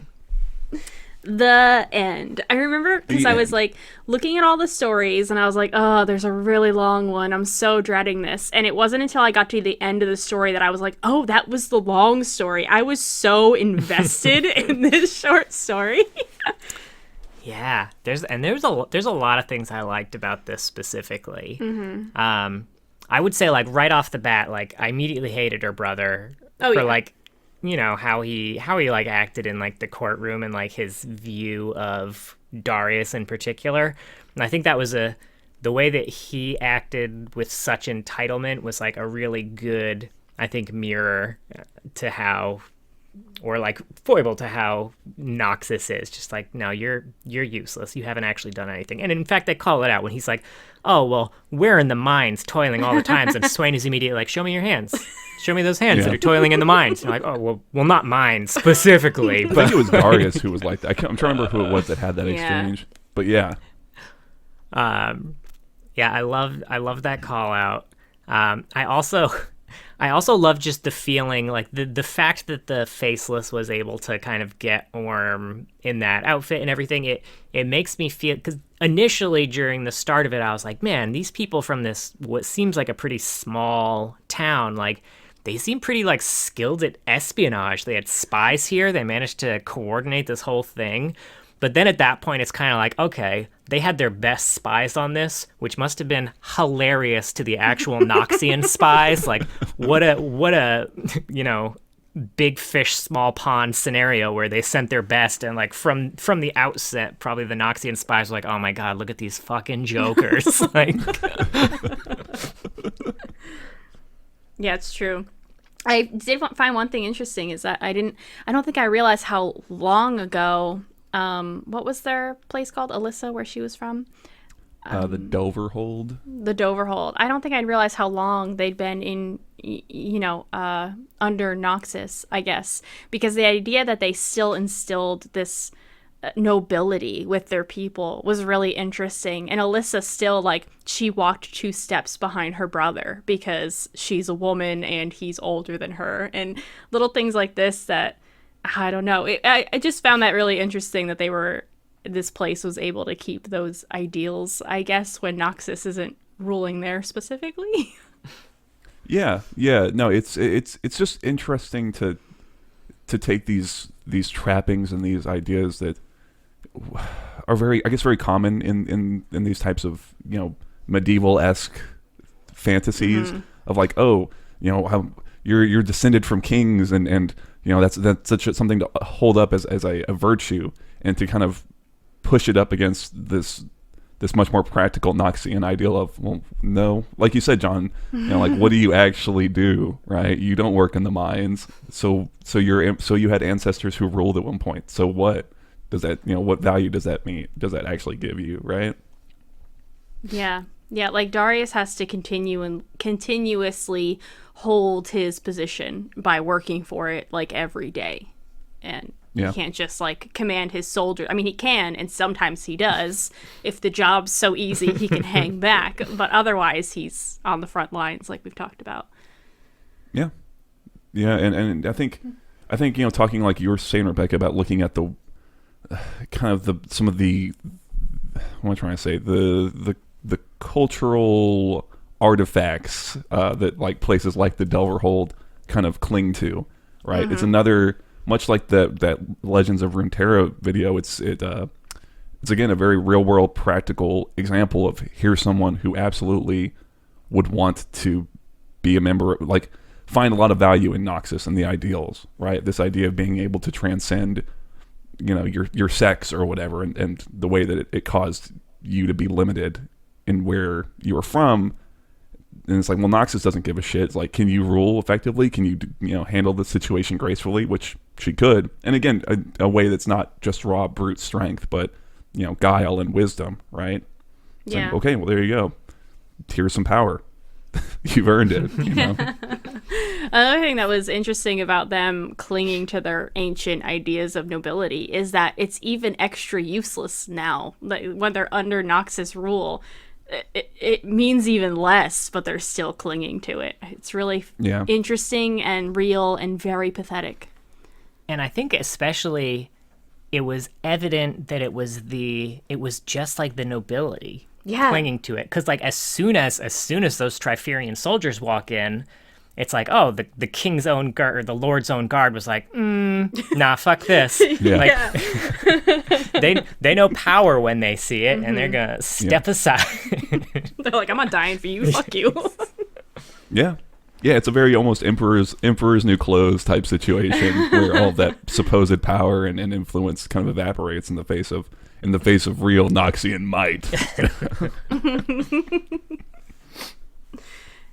A: the end. I remember because I was like looking at all the stories and I was like, oh, there's a really long one. I'm so dreading this. And it wasn't until I got to the end of the story that I was like, oh, that was the long story. I was so invested in this short story.
B: Yeah, there's a lot of things I liked about this specifically. I would say, like, right off the bat, like, I immediately hated her brother for like, you know, how he like acted in like the courtroom and like his view of Darius in particular. And I think that was the way that he acted with such entitlement was like a really good, I think, mirror to how, or like foible to how Noxus is. Just like, no, you're useless. You haven't actually done anything. And in fact, they call it out when he's like, oh, well, we're in the mines toiling all the time. And Swain is immediately like, show me your hands. Show me those hands that are toiling in the mines. And I'm like, oh, well, not mines specifically.
C: I think it was Darius who was like that. I'm trying to remember who it was that had that exchange. But yeah.
B: I love that call out. I also love just the feeling, like the fact that the Faceless was able to kind of get Orm in that outfit and everything. It makes me feel, because initially during the start of it, I was like, man, these people from this, what seems like a pretty small town, like they seem pretty like skilled at espionage. They had spies here. They managed to coordinate this whole thing. But then at that point, it's kind of like, okay, they had their best spies on this, which must have been hilarious to the actual Noxian spies. Like, what a, you know, big fish, small pond scenario where they sent their best. And like from the outset, probably the Noxian spies were like, oh my God, look at these fucking jokers. Like,
A: yeah, it's true. I did find one thing interesting is that I don't think I realized how long ago, what was their place called? Alyssa, where she was from?
C: The Doverhold.
A: The Doverhold. I don't think I'd realized how long they'd been in, under Noxus, I guess. Because the idea that they still instilled this nobility with their people was really interesting. And Alyssa still, like, she walked 2 steps behind her brother because she's a woman and he's older than her. And little things like this that, I don't know. I just found that really interesting that this place was able to keep those ideals, I guess, when Noxus isn't ruling there specifically. Yeah.
C: No, it's just interesting to take these trappings and these ideas that are very common in these types of, you know, medieval-esque fantasies of like, oh, you know, how you're descended from kings and you know, that's such something to hold up as a virtue, and to kind of push it up against this much more practical Noxian ideal of, well, no, like you said, John, you know, like, what do you actually do, right? You don't work in the mines, so you had ancestors who ruled at one point. So what does that, you know, what value does that mean? Does that actually give you, right?
A: Yeah, like Darius has to continuously hold his position by working for it like every day, and he can't just like command his soldiers. I mean, he can, and sometimes he does. If the job's so easy, he can hang back, but otherwise he's on the front lines, like we've talked about. Yeah,
C: and I think you know, talking like you were saying, Rebecca, about looking at the kind of some of the, what am I trying to say, the cultural artifacts that like places like the Delverhold kind of cling to, right? It's another, much like that Legends of Runeterra video, it's again a very real world practical example of, here's someone who absolutely would want to be a member, like find a lot of value in Noxus and the ideals, right? This idea of being able to transcend, you know, your sex or whatever, and the way that it caused you to be limited in where you were from. And it's like, well, Noxus doesn't give a shit. It's like, can you rule effectively? Can you, you know, handle the situation gracefully? Which she could. And again, a way that's not just raw brute strength, but, you know, guile and wisdom, right? It's like, okay, well, there you go. Here's some power. You've earned it, you know?
A: Another thing that was interesting about them clinging to their ancient ideas of nobility is that it's even extra useless now. Like, when they're under Noxus rule, it means even less, but they're still clinging to it. It's really interesting and real and very pathetic.
B: And I think especially it was evident that it was just like the nobility clinging to it. Because like as soon as those Triferian soldiers walk in, it's like, oh, the king's own guard or the lord's own guard was like, nah, fuck this. Like, they know power when they see it, and they're gonna step aside.
A: They're like, I'm not dying for you. Fuck you.
C: Yeah. Yeah, it's a very almost Emperor's New Clothes type situation where all that supposed power and influence kind of evaporates in the face of real Noxian might.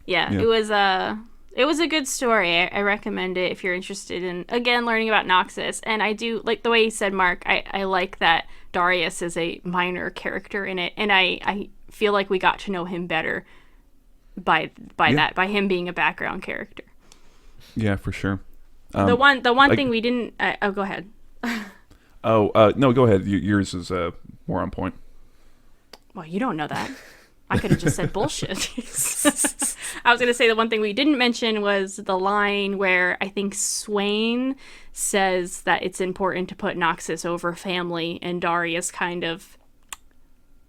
A: It was a good story. I recommend it if you're interested in, again, learning about Noxus. And I do, like the way you said, Mark, I like that Darius is a minor character in it. And I feel like we got to know him better by him being a background character.
C: Yeah, for sure.
A: The one thing we didn't... go ahead.
C: No, go ahead. Yours is more on point.
A: Well, you don't know that. I could have just said bullshit. I was going to say the one thing we didn't mention was the line where I think Swain says that it's important to put Noxus over family, and Darius kind of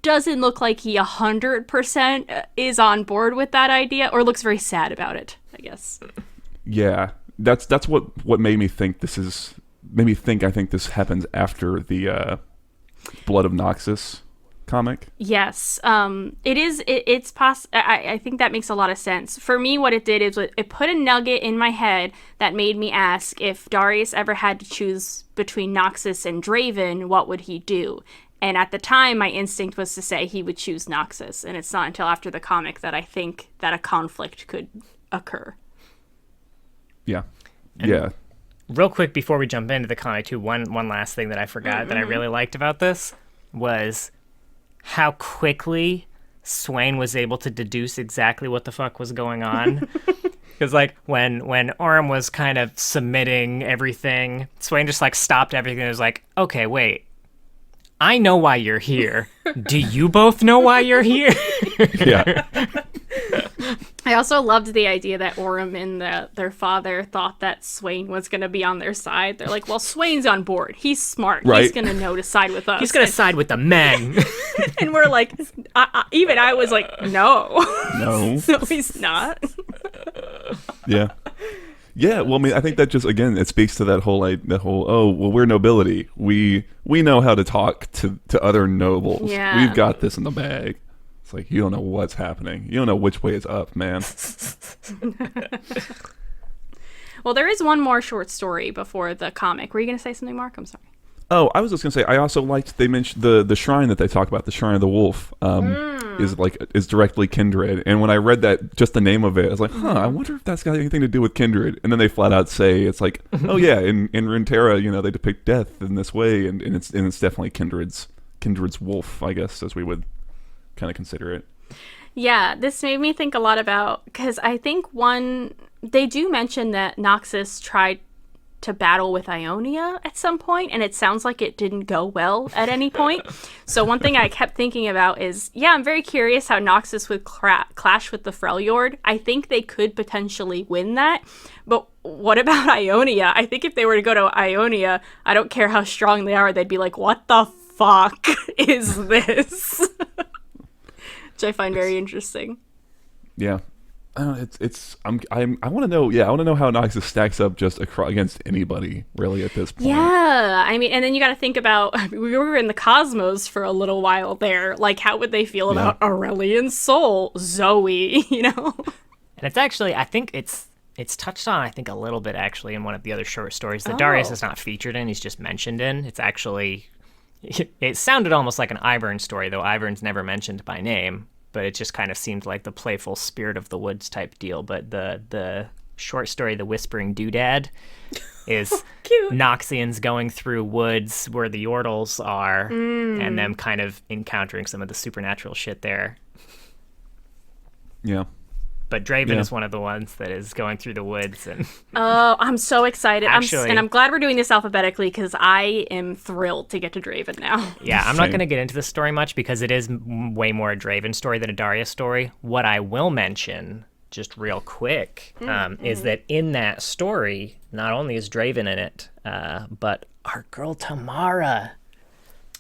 A: doesn't look like he 100% is on board with that idea, or looks very sad about it, I guess.
C: Yeah, that's what made me think I think this happens after the Blood of Noxus comic.
A: Yes, it's I think that makes a lot of sense. For me, what it did is it put a nugget in my head that made me ask, if Darius ever had to choose between Noxus and Draven, what would he do? And at the time, my instinct was to say he would choose Noxus, and it's not until after the comic that I think that a conflict could occur.
C: Yeah.
B: And yeah. Real quick before we jump into the comic too, one last thing that I forgot that I really liked about this was how quickly Swain was able to deduce exactly what the fuck was going on. Because like when Orm was kind of submitting everything, Swain just like stopped everything and was like, okay, wait, I know why you're here. Do you both know why you're here?
C: Yeah.
A: I also loved the idea that Orm and their father thought that Swain was going to be on their side. They're like, well, Swain's on board. He's smart. Right. He's going to know to side with us.
B: He's going to side with the men.
A: And we're like, even I was like, no.
C: No.
A: No, he's not.
C: Yeah. Yeah, well, I mean, I think that just, again, it speaks to that whole, oh, well, we're nobility. We know how to talk to other nobles.
A: Yeah.
C: We've got this in the bag. It's like, you don't know what's happening. You don't know which way it's up, man.
A: Well, there is one more short story before the comic. Were you going to say something, Mark? I'm sorry.
C: Oh, I was just going to say, I also liked, they mentioned the shrine that they talk about, the Shrine of the Wolf, is directly Kindred. And when I read that, just the name of it, I was like, I wonder if that's got anything to do with Kindred. And then they flat out say, it's like, oh yeah, in Runeterra, they depict death in this way, and it's definitely Kindred's wolf, I guess, as we would kind of consider it.
A: Yeah, this made me think a lot about, because I think they do mention that Noxus tried to battle with Ionia at some point, and it sounds like it didn't go well at any point. So one thing I kept thinking about is, I'm very curious how Noxus would clash with the Freljord. I think they could potentially win that, but what about Ionia? I think if they were to go to Ionia, I don't care how strong they are, they'd be like, what the fuck is this? Which I find very interesting.
C: Yeah. I want to know. Yeah, I want to know how Noxus stacks up just against anybody really at this point.
A: Yeah, I mean, and then you got to think about, we were in the cosmos for a little while there. Like, how would they feel about Aurelian's soul, Zoe? And
B: it's actually, I think it's touched on, I think, a little bit actually in one of the other short stories that Darius is not featured in. He's just mentioned in. It's actually, it sounded almost like an Ivern story, though Ivern's never mentioned by name. But it just kind of seemed like the playful Spirit of the Woods type deal. But the short story, The Whispering Doodad, is Noxians going through woods where the Yordles are, and them kind of encountering some of the supernatural shit there.
C: Yeah.
B: But Draven is one of the ones that is going through the woods. And
A: oh, I'm so excited.
B: Actually,
A: I'm glad we're doing this alphabetically, because I am thrilled to get to Draven now.
B: Yeah, I'm not going to get into the story much because it is way more a Draven story than a Darius story. What I will mention, just real quick, is that in that story, not only is Draven in it, but our girl Tamara.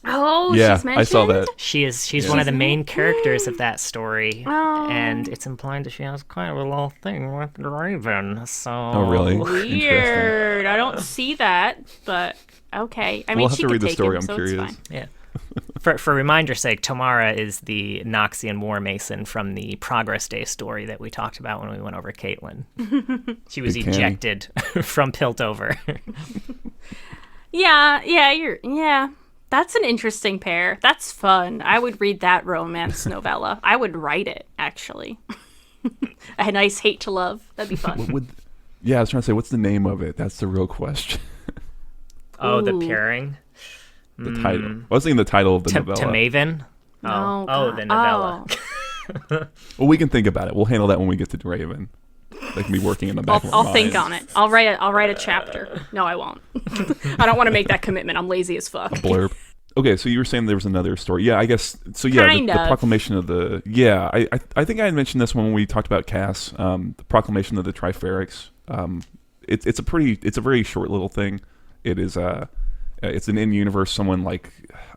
A: Oh,
C: Yeah,
A: she's mentioned?
C: I saw that.
B: She's one of the main characters of that story, and it's implied that she has kind of a little thing with Draven. So
C: really?
A: Weird. I don't see that, but okay. I mean,
C: We'll have
A: she
C: to
A: could
C: read the
A: take
C: story.
A: him,
C: I'm
A: so
C: curious.
A: it's fine.
B: Yeah. For reminder's sake, Tamara is the Noxian War Mason from the Progress Day story that we talked about when we went over Caitlyn. She was
C: Big
B: ejected from Piltover.
A: Yeah. That's an interesting pair. That's fun. I would read that romance novella. I would write it, actually. A nice hate to love. That'd be fun.
C: Yeah, I was trying to say, what's the name of it? That's the real question.
B: The
A: Ooh.
B: pairing?
C: The title. I was thinking the title of the novella.
B: Maven?
A: No,
B: The novella.
C: Well, we can think about it. We'll handle that when we get to Draven. They can be working in the back of our
A: I'll think
C: minds.
A: on it. I'll write a chapter. No, I won't. I don't want to make that commitment. I'm lazy as fuck.
C: Blurb. Okay, so you were saying there was another story. Yeah, I guess. So yeah,
A: Kind
C: the
A: of.
C: proclamation of the. Yeah, I think I had mentioned this when we talked about Cass. The proclamation of the Triferics. It's a very short little thing. It is it's an in-universe. Someone like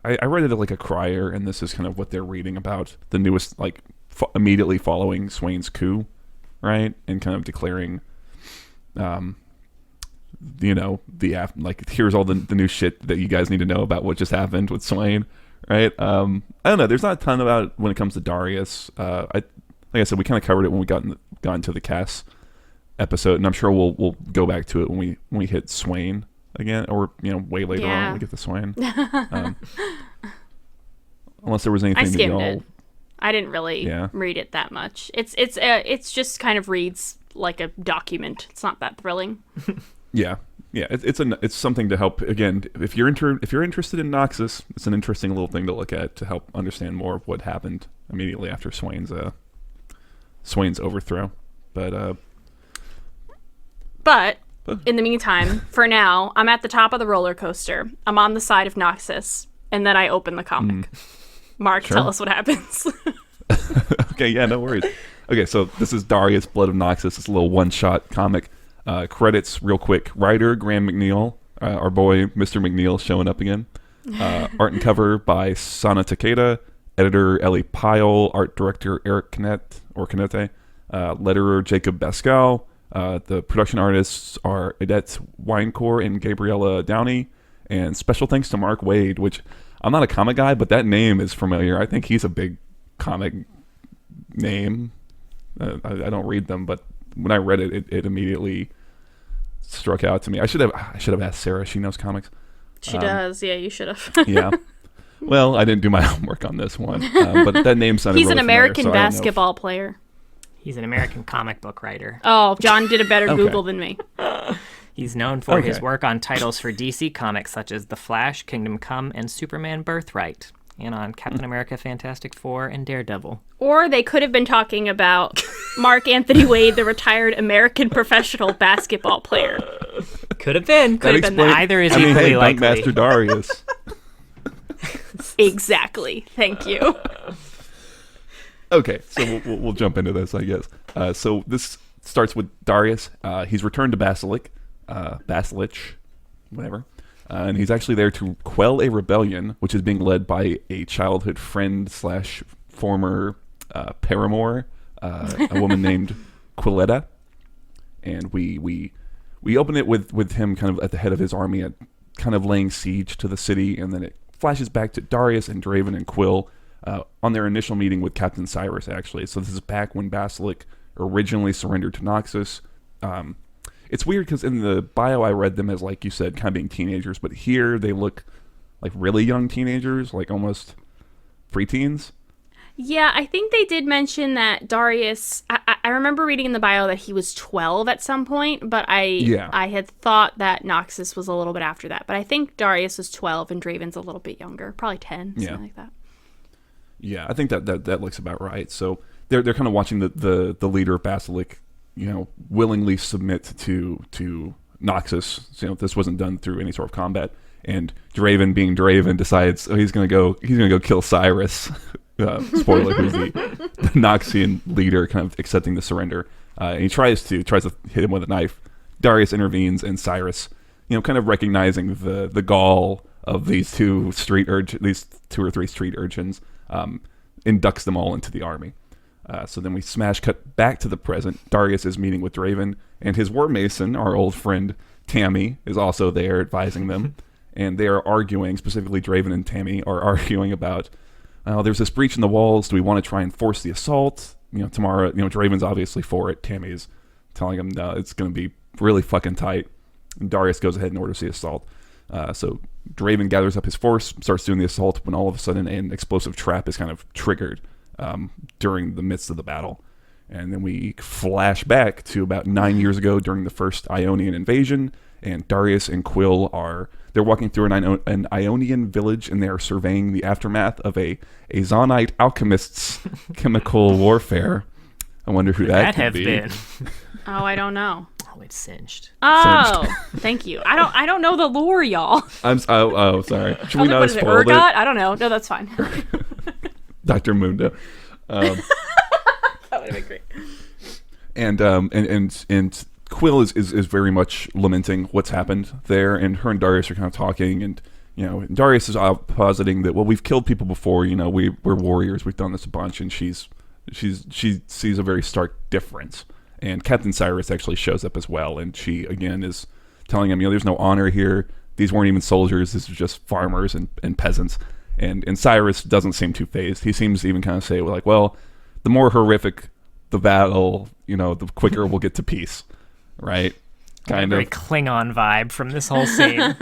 C: I read it like a crier, and this is kind of what they're reading about the newest, like immediately following Swain's coup, right, and kind of declaring, here's all the new shit that you guys need to know about what just happened with Swain, right? I don't know. There's not a ton about it when it comes to Darius. Like I said, we kind of covered it when we got into the Cass episode, and I'm sure we'll go back to it when we hit Swain again, or way later on when we get to Swain. Unless there was anything
A: I
C: that
A: skimmed
C: y'all.
A: it. I didn't really read it that much. It's just kind of reads like a document. It's not that thrilling.
C: Yeah. It's something to help. Again, if you're interested in Noxus, it's an interesting little thing to look at to help understand more of what happened immediately after Swain's overthrow. But
A: in the meantime, for now, I'm at the top of the roller coaster. I'm on the side of Noxus, and then I open the comic. Mark,
C: Sure.
A: tell us what happens.
C: okay, yeah, no worries. Okay, so this is Darius, Blood of Noxus. It's a little one-shot comic. Credits real quick. Writer Graham McNeil, our boy Mr. McNeil showing up again. Art and cover by Sana Takeda. Editor Ellie Pyle. Art director Eric Canete, letterer Jacob Bascal. The production artists are Edette Winecore and Gabriella Downey. And special thanks to Mark Wade, which I'm not a comic guy, but that name is familiar. I think he's a big comic name. I don't read them, but when I read it, it immediately struck out to me. I should have asked Sarah. She knows comics.
A: She does. Yeah, you should have.
C: Yeah. Well, I didn't do my homework on this one, but that name sounded.
A: He's
C: really
A: an American
C: familiar, so I don't know
A: basketball player.
B: He's an American comic book writer.
A: Oh, John did a better Google than me.
B: He's known for his work on titles for DC Comics such as The Flash, Kingdom Come, and Superman Birthright, and on Captain America, Fantastic Four, and Daredevil.
A: Or they could have been talking about Mark Anthony Wade, the retired American professional basketball player.
B: Could have been.
A: Could have been that.
B: Either is
C: I mean,
B: equally
C: hey,
B: likely.
C: Master Darius.
A: Exactly. Thank you.
C: Okay, so we'll jump into this, I guess. So this starts with Darius. He's returned to Basilich, whatever. And he's actually there to quell a rebellion, which is being led by a childhood friend / former paramour, a woman named Quilletta. And we open it with him kind of at the head of his army, kind of laying siege to the city, and then it flashes back to Darius and Draven and Quill on their initial meeting with Captain Cyrus, actually. So this is back when Basilich originally surrendered to Noxus. It's weird because in the bio I read them as, like you said, kind of being teenagers, but here they look like really young teenagers, like almost preteens.
A: Yeah, I think they did mention that Darius. I remember reading in the bio that he was 12 at some point, but I had thought that Noxus was a little bit after that. But I think Darius was 12 and Draven's a little bit younger, probably 10, something like that.
C: Yeah, I think that looks about right. So they're kind of watching the leader of Basilich, willingly submit to Noxus. So, this wasn't done through any sort of combat. And Draven, being Draven, decides he's gonna go kill Cyrus. Spoiler: who's the Noxian leader, kind of accepting the surrender. And he tries to hit him with a knife. Darius intervenes, and Cyrus kind of recognizing the gall of these two these 2 or 3 street urchins, inducts them all into the army. So then we smash cut back to the present. Darius is meeting with Draven, and his war mason, our old friend Tammy, is also there advising them. And they are arguing, specifically Draven and Tammy are arguing about, there's this breach in the walls. Do we want to try and force the assault? Tomorrow, Draven's obviously for it. Tammy's telling him, no, it's going to be really fucking tight. And Darius goes ahead and orders the assault. So Draven gathers up his force, starts doing the assault, when all of a sudden an explosive trap is kind of triggered during the midst of the battle. And then we flash back to about 9 years ago during the first Ionian invasion, and Darius and Quill they're walking through an Ionian village, and they are surveying the aftermath of a Zonite alchemist's chemical warfare. I wonder who that could be.
B: Been?
A: Oh, I don't know.
B: Oh, it's singed.
A: Oh, thank you. I don't know the lore, y'all.
C: Sorry. Should we not
A: what is it,
C: spoil it?
A: I don't know. No, that's fine.
C: Dr. Mundo.
A: That would have been great.
C: And Quill is very much lamenting what's happened there, and her and Darius are kind of talking, and Darius is positing that, well, we've killed people before, we're warriors, we've done this a bunch, and she sees a very stark difference. And Captain Cyrus actually shows up as well, and she again is telling him, there's no honor here. These weren't even soldiers. This is just farmers and peasants. And Cyrus doesn't seem too fazed. He seems to even kind of say, like, well, the more horrific the battle, the quicker we'll get to peace, right?
B: Kind of very Klingon vibe from this whole scene.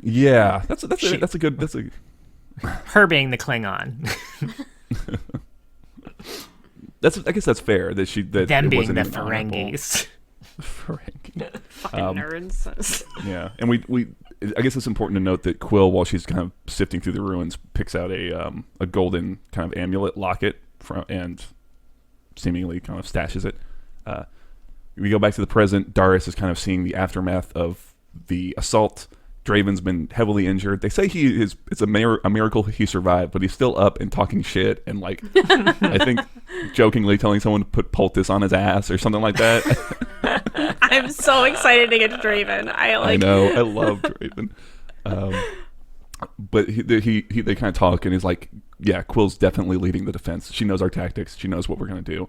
C: Yeah, that's a
B: her being the Klingon.
C: I guess that's fair that
B: them being the Ferengis.
C: Ferengi.
A: Fucking nerds.
C: Yeah, and we I guess it's important to note that Quill, while she's kind of sifting through the ruins, picks out a golden kind of amulet locket and seemingly kind of stashes it. We go back to the present. Darius is kind of seeing the aftermath of the assault. Draven's been heavily injured. They say it's a miracle he survived, but he's still up and talking shit and, like, I think jokingly telling someone to put poultice on his ass or something like that.
A: I'm so excited to get to Draven.
C: I know. I love Draven. But they kind of talk, and he's like, yeah, Quill's definitely leading the defense. She knows our tactics. She knows what we're going to do.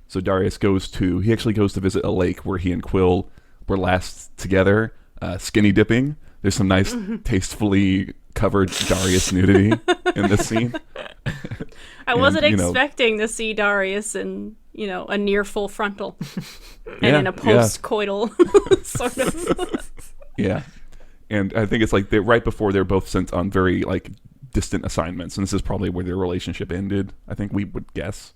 C: So Darius goes to visit a lake where he and Quill were last together, skinny dipping. There's some nice, tastefully covered Darius nudity in this scene.
A: I wasn't expecting to see Darius in, a near full frontal and in a post-coital sort of.
C: Yeah. And I think it's like right before they're both sent on very, like, distant assignments, and this is probably where their relationship ended, I think we would guess.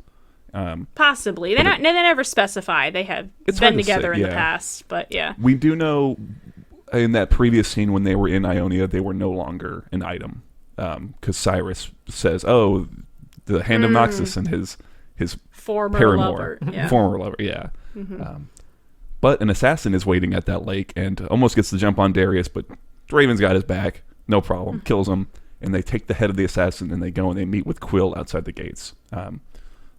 A: Possibly. They never specify. They have been together in the past, but yeah.
C: We do know in that previous scene when they were in Ionia, they were no longer an item. Because Cyrus says, oh, the Hand of Noxus and his
A: former
C: paramour.
A: Lover. Yeah.
C: Former lover, yeah. Mm-hmm. But an assassin is waiting at that lake and almost gets the jump on Darius, but Draven's got his back. No problem. Kills him. And they take the head of the assassin and they go and they meet with Quill outside the gates.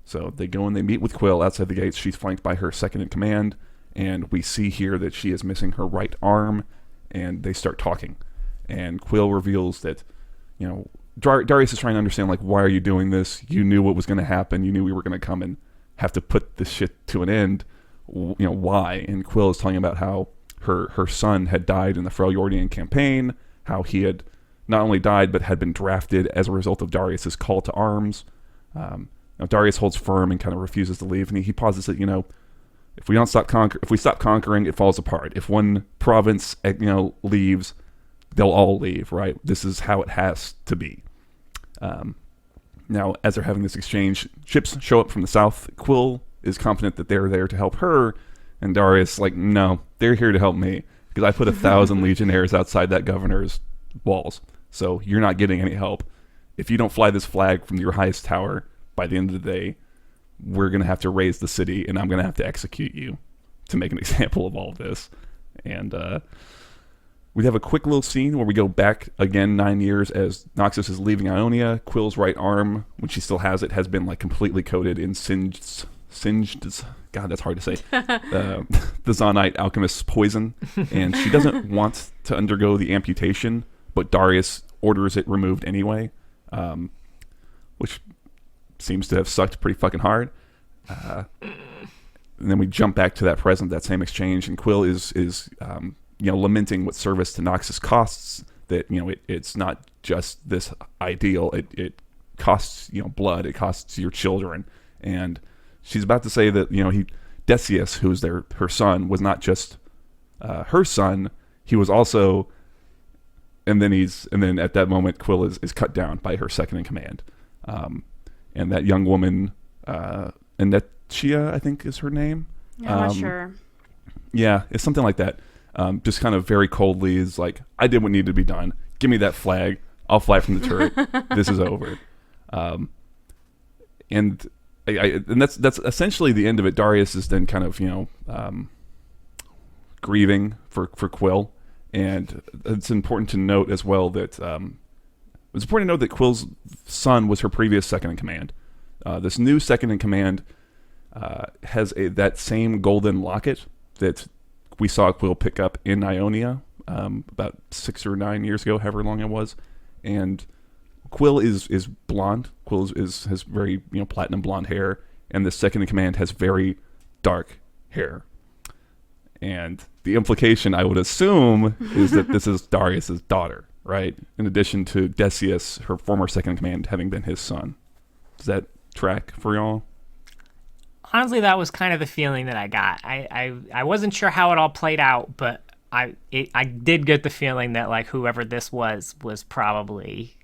C: So they go and they meet with Quill outside the gates. She's flanked by her second in command, and we see here that she is missing her right arm, and they start talking. And Quill reveals that, Darius is trying to understand, like, why are you doing this? You knew what was going to happen. You knew we were going to come and have to put this shit to an end. Why? And Quill is telling about how her son had died in the Freljordian campaign, how he had not only died, but had been drafted as a result of Darius's call to arms. Darius holds firm and kind of refuses to leave, and he posits that, if we stop conquering, it falls apart. If one province, leaves, they'll all leave, right? This is how it has to be. Now, as they're having this exchange, ships show up from the south. Quill is confident that they're there to help her, and Darius, like, no, they're here to help me, because I put 1,000 legionnaires outside that governor's walls, so you're not getting any help. If you don't fly this flag from your highest tower, by the end of the day, we're going to have to raise the city, and I'm going to have to execute you to make an example of all of this. And we have a quick little scene where we go back again 9 years as Noxus is leaving Ionia. Quill's right arm, when she still has it, has been, like, completely coated in singed singed. God, that's hard to say. The Zonite alchemist's poison, and she doesn't want to undergo the amputation, but Darius orders it removed anyway, which seems to have sucked pretty fucking hard. And then we jump back to that present, that same exchange, and Quill is lamenting what service to Noxus costs. That it's not just this ideal; it costs blood, it costs your children, and she's about to say that Decius, who's her son, was not just her son; he was also. And then at that moment, Quill is cut down by her second in command, and that young woman, Anetia, I think is her name.
A: I'm not sure.
C: Yeah, it's something like that. Just kind of very coldly is like, I did what needed to be done. Give me that flag. I'll fly from the turret. This is over. And that's essentially the end of it. Darius is then kind of grieving for Quill. And it's important to note as well that Quill's son was her previous second in command. This new second in command has that same golden locket that we saw Quill pick up in Ionia about 6 or 9 years ago, however long it was. And Quill is blonde. Quill has very platinum blonde hair, and the second in command has very dark hair. And the implication, I would assume, is that this is Darius's daughter, right? In addition to Decius, her former second in command, having been his son. Does that track for y'all?
B: Honestly, that was kind of the feeling that I got. I wasn't sure how it all played out, but I did get the feeling that like whoever this was probably,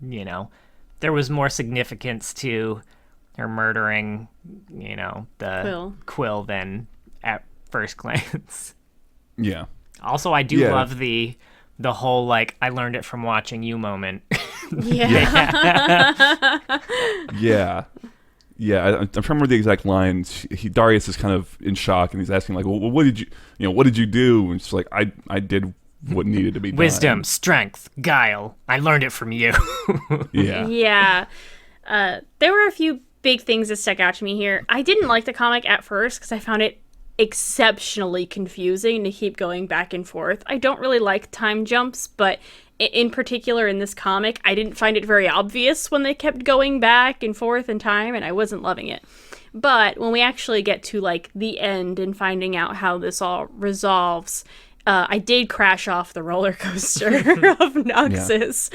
B: there was more significance to her murdering, the Quill than at first glance.
C: Yeah.
B: Also, I do love the whole like I learned it from watching you moment.
C: Yeah. I remember the exact line. Darius is kind of in shock, and he's asking like, "Well, what did you do?" And she's like, "I did what needed to be done."
B: Wisdom, strength, guile. I learned it from you.
A: Yeah. There were a few big things that stuck out to me here. I didn't like the comic at first because I found it exceptionally confusing to keep going back and forth. I don't really like time jumps, but in particular in this comic, I didn't find it very obvious when they kept going back and forth in time, and I wasn't loving it. But when we actually get to like the end and finding out how this all resolves, I did crash off the roller coaster of Noxus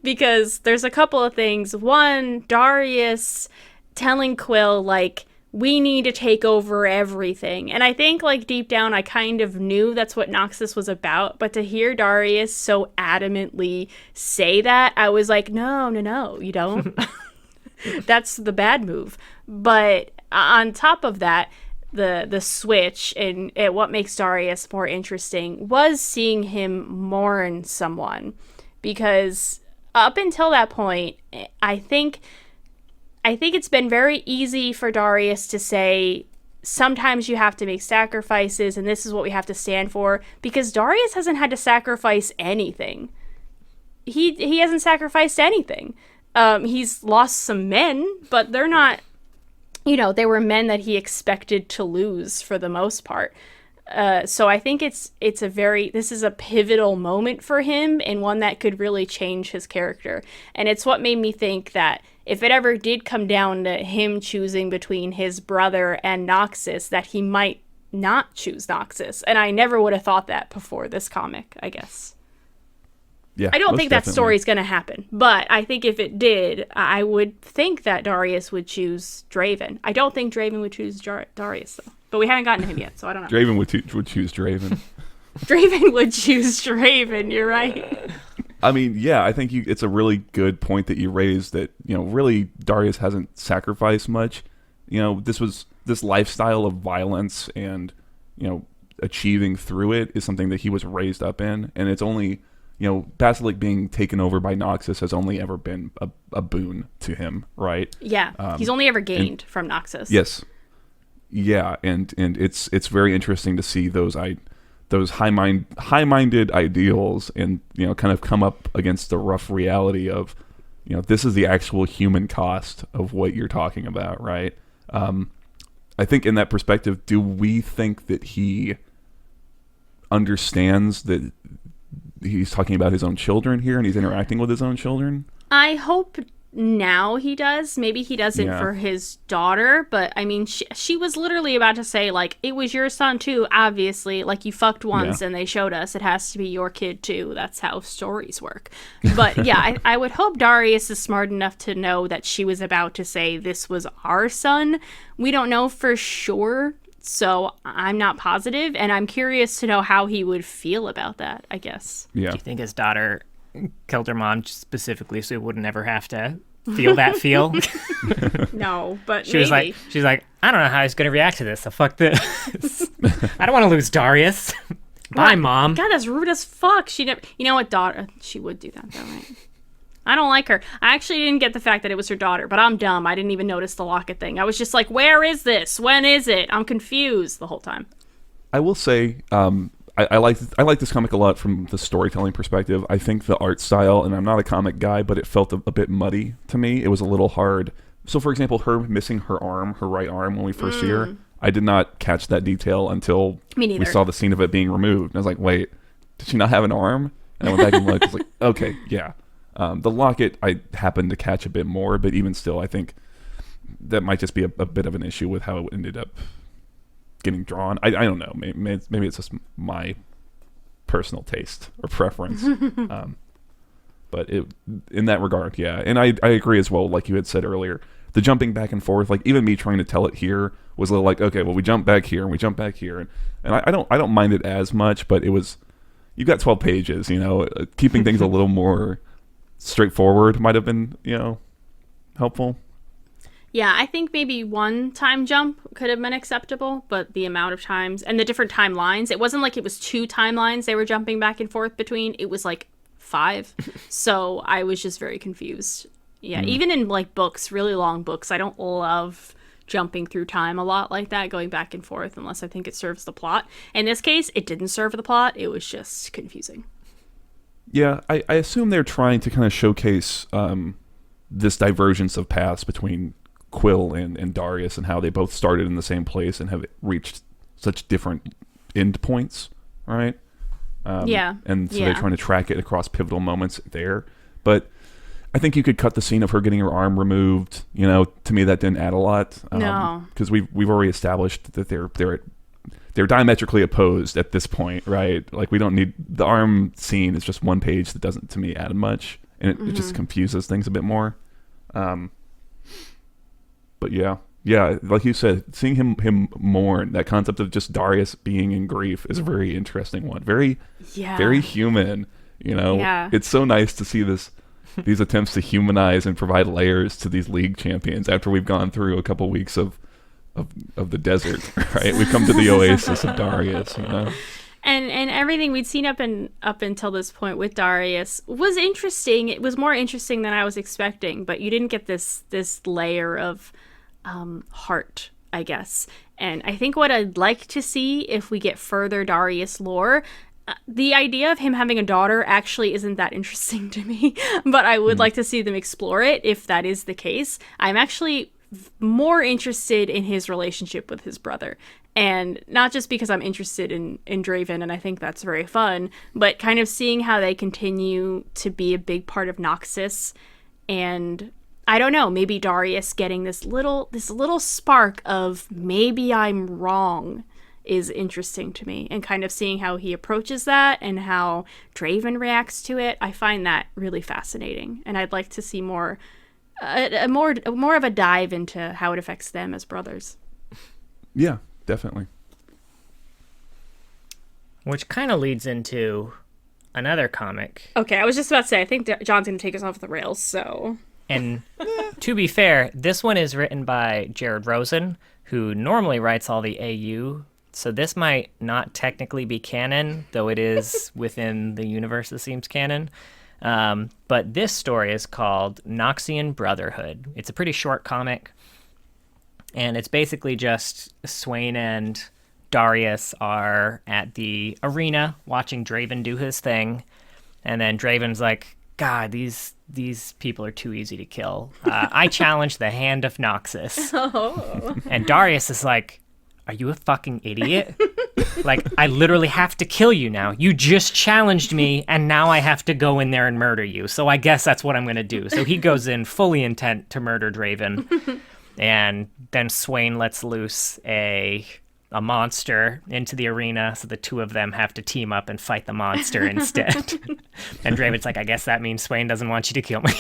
A: because there's a couple of things. One, Darius telling Quill like, we need to take over everything. And I think, like, deep down, I kind of knew that's what Noxus was about. But to hear Darius so adamantly say that, I was like, no, you don't. That's the bad move. But on top of that, the switch and what makes Darius more interesting was seeing him mourn someone. Because up until that point, I think it's been very easy for Darius to say, sometimes you have to make sacrifices, and this is what we have to stand for, because Darius hasn't had to sacrifice anything. He hasn't sacrificed anything. He's lost some men, but they're not, they were men that he expected to lose for the most part. So I think this is a pivotal moment for him, and one that could really change his character. And it's what made me think that if it ever did come down to him choosing between his brother and Noxus, that he might not choose Noxus. And I never would have thought that before this comic, I guess.
C: Yeah,
A: I don't think that story's going to happen, but I think if it did, I would think that Darius would choose Draven. I don't think Draven would choose Darius, though. But we haven't gotten to him yet, so I don't know.
C: Draven would choose Draven.
A: Draven would choose Draven, you're right.
C: I mean, yeah, I think it's a really good point that you raised that, really Darius hasn't sacrificed much. This lifestyle of violence and, achieving through it is something that he was raised up in. And it's only, Basilic being taken over by Noxus has only ever been a boon to him, right?
A: Yeah, he's only ever gained from Noxus.
C: Yes. Yeah, and it's very interesting to see those high-minded ideals and kind of come up against the rough reality of this is the actual human cost of what you're talking about, right? I think in that perspective, do we think that he understands that he's talking about his own children here and he's interacting with his own children?
A: I hope now he does. Maybe he doesn't for his daughter, but I mean, she was literally about to say, like, it was your son too, obviously. Like, you fucked once and they showed us it has to be your kid too. That's how stories work. But yeah, I would hope Darius is smart enough to know that she was about to say this was our son. We don't know for sure, so I'm not positive, and I'm curious to know how he would feel about that, I guess.
C: Yeah.
B: Do you think his daughter killed her mom specifically so he wouldn't ever have to feel that feel?
A: No, but
B: she's like, I don't know how he's gonna react to this, so fuck this. I don't want to lose Darius. Bye, Mom.
A: God, that's rude as fuck. She never, you know what, daughter, she would do that though, right? I don't like her. I actually didn't get the fact that it was her daughter, but I'm dumb. I didn't even notice the locket thing. I was just like, where is this? When is it? I'm confused the whole time.
C: I will say, I like this comic a lot from the storytelling perspective. I think the art style, and I'm not a comic guy, but it felt a bit muddy to me. It was a little hard. So, for example, her missing her arm, her right arm, when we first see her, I did not catch that detail until we saw the scene of it being removed. And I was like, wait, did she not have an arm? And I went back and looked. I was like, okay, yeah. The locket, I happened to catch a bit more, but even still, I think that might just be a bit of an issue with how it ended up getting drawn. I don't know. Maybe it's just my personal taste or preference. But in that regard, yeah. And I agree as well, like you had said earlier. The jumping back and forth, like even me trying to tell it here was a little like, okay, well, we jump back here and we jump back here. And I don't mind it as much, but it was, you've got 12 pages, you know, keeping things a little more straightforward might have been, you know, helpful.
A: Yeah, I think maybe one time jump could have been acceptable, but the amount of times and the different timelines, it wasn't like it was 2 timelines they were jumping back and forth between. It was like 5. So I was just very confused. Yeah, even in like books, really long books, I don't love jumping through time a lot like that, going back and forth, unless I think it serves the plot. In this case, it didn't serve the plot. It was just confusing.
C: Yeah, I assume they're trying to kind of showcase this divergence of paths between Quill and Darius and how they both started in the same place and have reached such different end points, right?
A: Yeah.
C: And so they're trying to track it across pivotal moments there. But I think you could cut the scene of her getting her arm removed. You know, to me that didn't add a lot.
A: No.
C: Because we've already established that they're diametrically opposed at this point, right? Like we don't need the arm scene is just one page that doesn't to me add much, and it just confuses things a bit more. But yeah, like you said, seeing him mourn, that concept of just Darius being in grief is a very interesting one. Very human. You know, it's so nice to see these attempts to humanize and provide layers to these league champions after we've gone through a couple weeks of the desert, right? We come to the oasis of Darius, you know.
A: And everything we'd seen up until this point with Darius was interesting. It was more interesting than I was expecting, but you didn't get this layer of heart, I guess. And I think what I'd like to see if we get further Darius lore, the idea of him having a daughter actually isn't that interesting to me, but I would like to see them explore it if that is the case. I'm actually more interested in his relationship with his brother, and not just because I'm interested in Draven and I think that's very fun, but kind of seeing how they continue to be a big part of Noxus. And I don't know, maybe Darius getting this little spark of maybe I'm wrong is interesting to me, and kind of seeing how he approaches that and how Draven reacts to it. I find that really fascinating, and I'd like to see more of a dive into how it affects them as brothers.
C: Yeah, definitely.
B: Which kind of leads into another comic.
A: Okay, I was just about to say, I think John's going to take us off the rails, so...
B: And to be fair, this one is written by Jared Rosen, who normally writes all the AU, so this might not technically be canon, though it is within the universe that seems canon. But this story is called Noxian Brotherhood. It's a pretty short comic, and it's basically just Swain and Darius are at the arena watching Draven do his thing, and then Draven's like, God, these these people are too easy to kill. I challenge the Hand of Noxus.
A: Oh.
B: And Darius is like, are you a fucking idiot? Like, I literally have to kill you now. You just challenged me, and now I have to go in there and murder you. So I guess that's what I'm going to do. So he goes in fully intent to murder Draven. And then Swain lets loose a monster into the arena, so the two of them have to team up and fight the monster instead. And Draven's like, I guess that means Swain doesn't want you to kill me.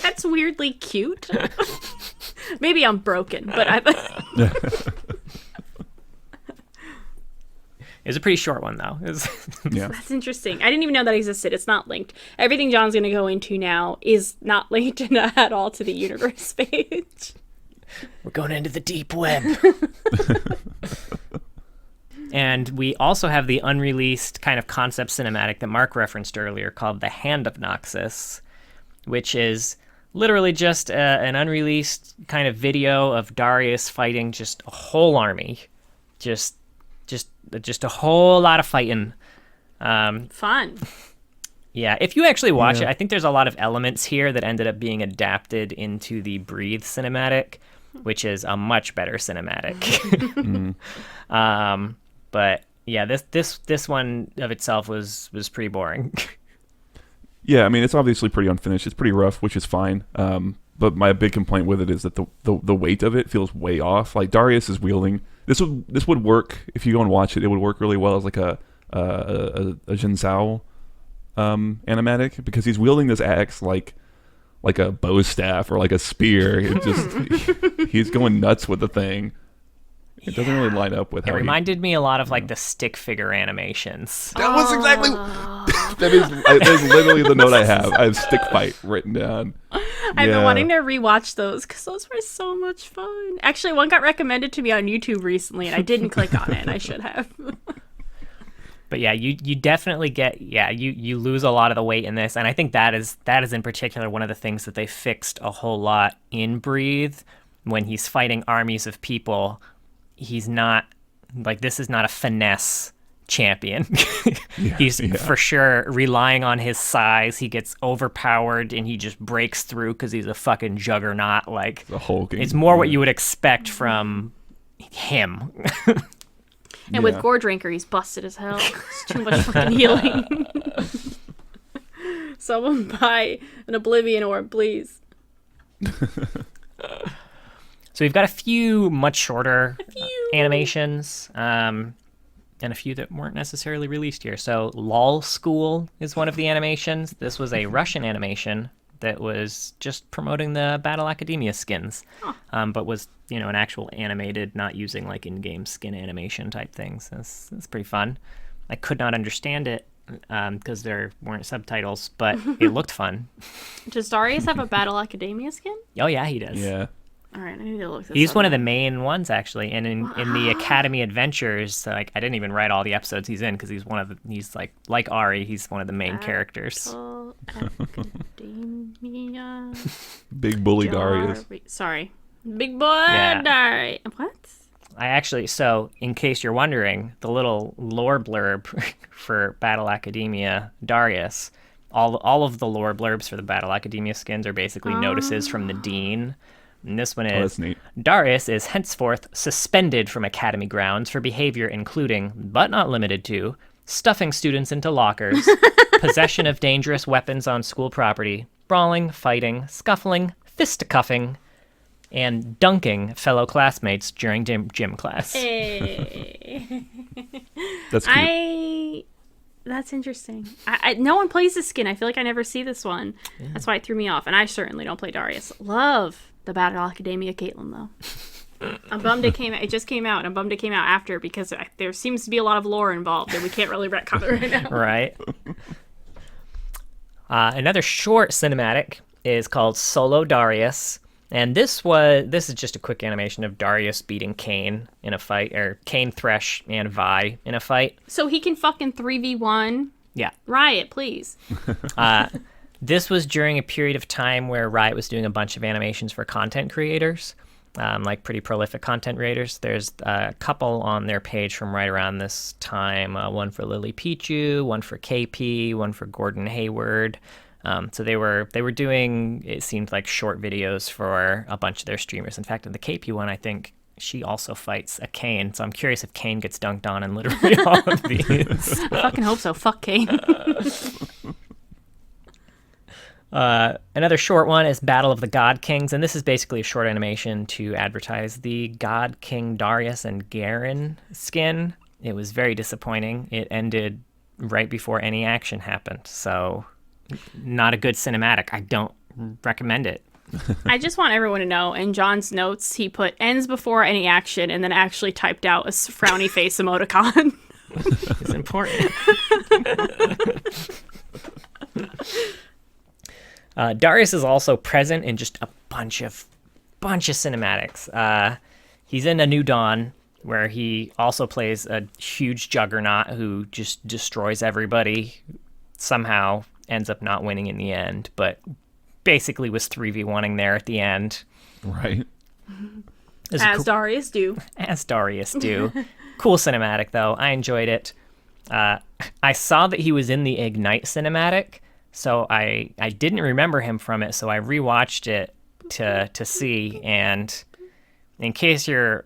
A: That's weirdly cute. Maybe I'm broken, but
B: It's a pretty short one, though.
C: Yeah.
A: That's interesting. I didn't even know that existed. It's not linked. Everything John's going to go into now is not linked at all to the universe page.
B: We're going into the deep web. And we also have the unreleased kind of concept cinematic that Mark referenced earlier called The Hand of Noxus, which is literally just an unreleased kind of video of Darius fighting just a whole army. Just a whole lot of fighting.
A: Fun.
B: Yeah, if you actually watch it, I think there's a lot of elements here that ended up being adapted into the Breathe cinematic, which is a much better cinematic. But yeah, this one of itself was pretty boring.
C: Yeah, I mean, it's obviously pretty unfinished. It's pretty rough, which is fine. But my big complaint with it is that the weight of it feels way off. Like, Darius is wielding... This would work if you go and watch it. It would work really well as like a Jin Sao animatic, because he's wielding this axe like a bow staff or like a spear. It just he's going nuts with the thing. It doesn't really line up with how
B: it reminded me a lot of like the stick figure animations.
C: That was exactly that is literally the note I have. I have stick fight written down.
A: I've been wanting to rewatch those because those were so much fun. Actually, one got recommended to me on YouTube recently, and I didn't click on it, and I should have.
B: But yeah, you definitely get you lose a lot of the weight in this, and I think that is in particular one of the things that they fixed a whole lot in Breathe. When he's fighting armies of people, he's not like, this is not a finesse champion. He's for sure relying on his size. He gets overpowered and he just breaks through because he's a fucking juggernaut. Like,
C: the hulking.
B: It's more what you would expect from him.
A: And with Gore Drinker, he's busted as hell. It's too much fucking healing. Someone buy an Oblivion orb, please.
B: So we've got a few much shorter animations, and a few that weren't necessarily released here. So LOL School is one of the animations. This was a Russian animation that was just promoting the Battle Academia skins, but was, an actual animated, not using like in-game skin animation type things. That's pretty fun. I could not understand it because there weren't subtitles, but it looked fun.
A: Does Darius have a Battle Academia skin?
B: Oh yeah, he does.
C: Yeah.
A: All right, I need to look this up.
B: He's one of the main ones, actually, and in the Academy Adventures, like, I didn't even write all the episodes he's in because he's like Ari, he's one of the main characters.
A: Academia.
C: Big bully Darius.
A: Sorry, big boy Darius. What?
B: I actually, so in case you're wondering, the little lore blurb for Battle Academia Darius, all of the lore blurbs for the Battle Academia skins are basically notices from the dean. And this one is, Darius is henceforth suspended from academy grounds for behavior including, but not limited to, stuffing students into lockers, possession of dangerous weapons on school property, brawling, fighting, scuffling, fisticuffing, and dunking fellow classmates during gym class.
A: Hey.
C: That's cute.
A: That's interesting. No one plays this skin. I feel like I never see this one. Yeah. That's why it threw me off. And I certainly don't play Darius. Love the Battle Academia Caitlyn, though. I'm bummed it just came out, and I'm bummed it came out after because there seems to be a lot of lore involved, and we can't really retcon it right now.
B: Right. Another short cinematic is called Solo Darius, and this is just a quick animation of Darius beating Kain in a fight, or Kain, Thresh, and Vi in a fight.
A: So he can fucking 3v1?
B: Yeah.
A: Riot, please.
B: This was during a period of time where Riot was doing a bunch of animations for content creators, like pretty prolific content creators. There's a couple on their page from right around this time, one for Lily Pichu, one for KP, one for Gordon Hayward. So they were doing, it seemed like, short videos for a bunch of their streamers. In fact, in the KP one, I think she also fights a Kane. So I'm curious if Kane gets dunked on in literally all of these.
A: I fucking hope so. Fuck Kane.
B: Another short one is Battle of the God Kings, and this is basically a short animation to advertise the God King Darius and Garen skin. It was very disappointing. It ended right before any action happened, so not a good cinematic. I don't recommend it.
A: I just want everyone to know, in John's notes, he put ends before any action and then actually typed out a frowny face emoticon.
B: It's important. Darius is also present in just a bunch of cinematics. He's in A New Dawn, where he also plays a huge juggernaut who just destroys everybody, somehow ends up not winning in the end, but basically was 3v1ing there at the end.
C: Right.
A: Darius do.
B: As Darius do. Cool cinematic, though. I enjoyed it. I saw that he was in the Ignite cinematic, so I didn't remember him from it, so I rewatched it to see, and in case you're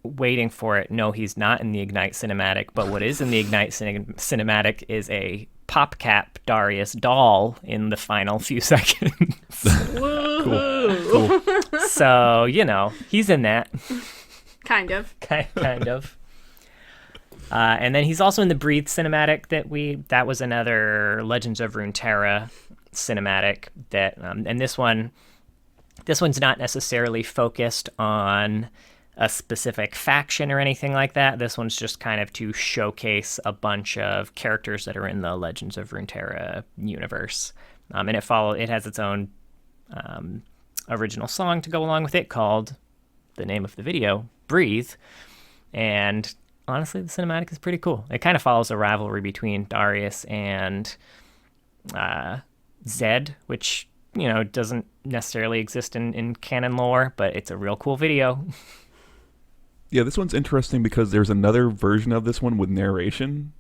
B: waiting for it, no, he's not in the Ignite cinematic, but what is in the Ignite cinematic is a PopCap Darius doll in the final few seconds.
C: Cool.
B: So, he's in that.
A: Kind of.
B: Kind of. And then he's also in the Breathe cinematic that was another Legends of Runeterra cinematic that, and this one's not necessarily focused on a specific faction or anything like that. This one's just kind of to showcase a bunch of characters that are in the Legends of Runeterra universe. And it has its own original song to go along with it called, the name of the video, Breathe. And honestly, the cinematic is pretty cool. It kind of follows a rivalry between Darius and Zed, which, doesn't necessarily exist in canon lore, but it's a real cool video.
C: Yeah, this one's interesting because there's another version of this one with narration.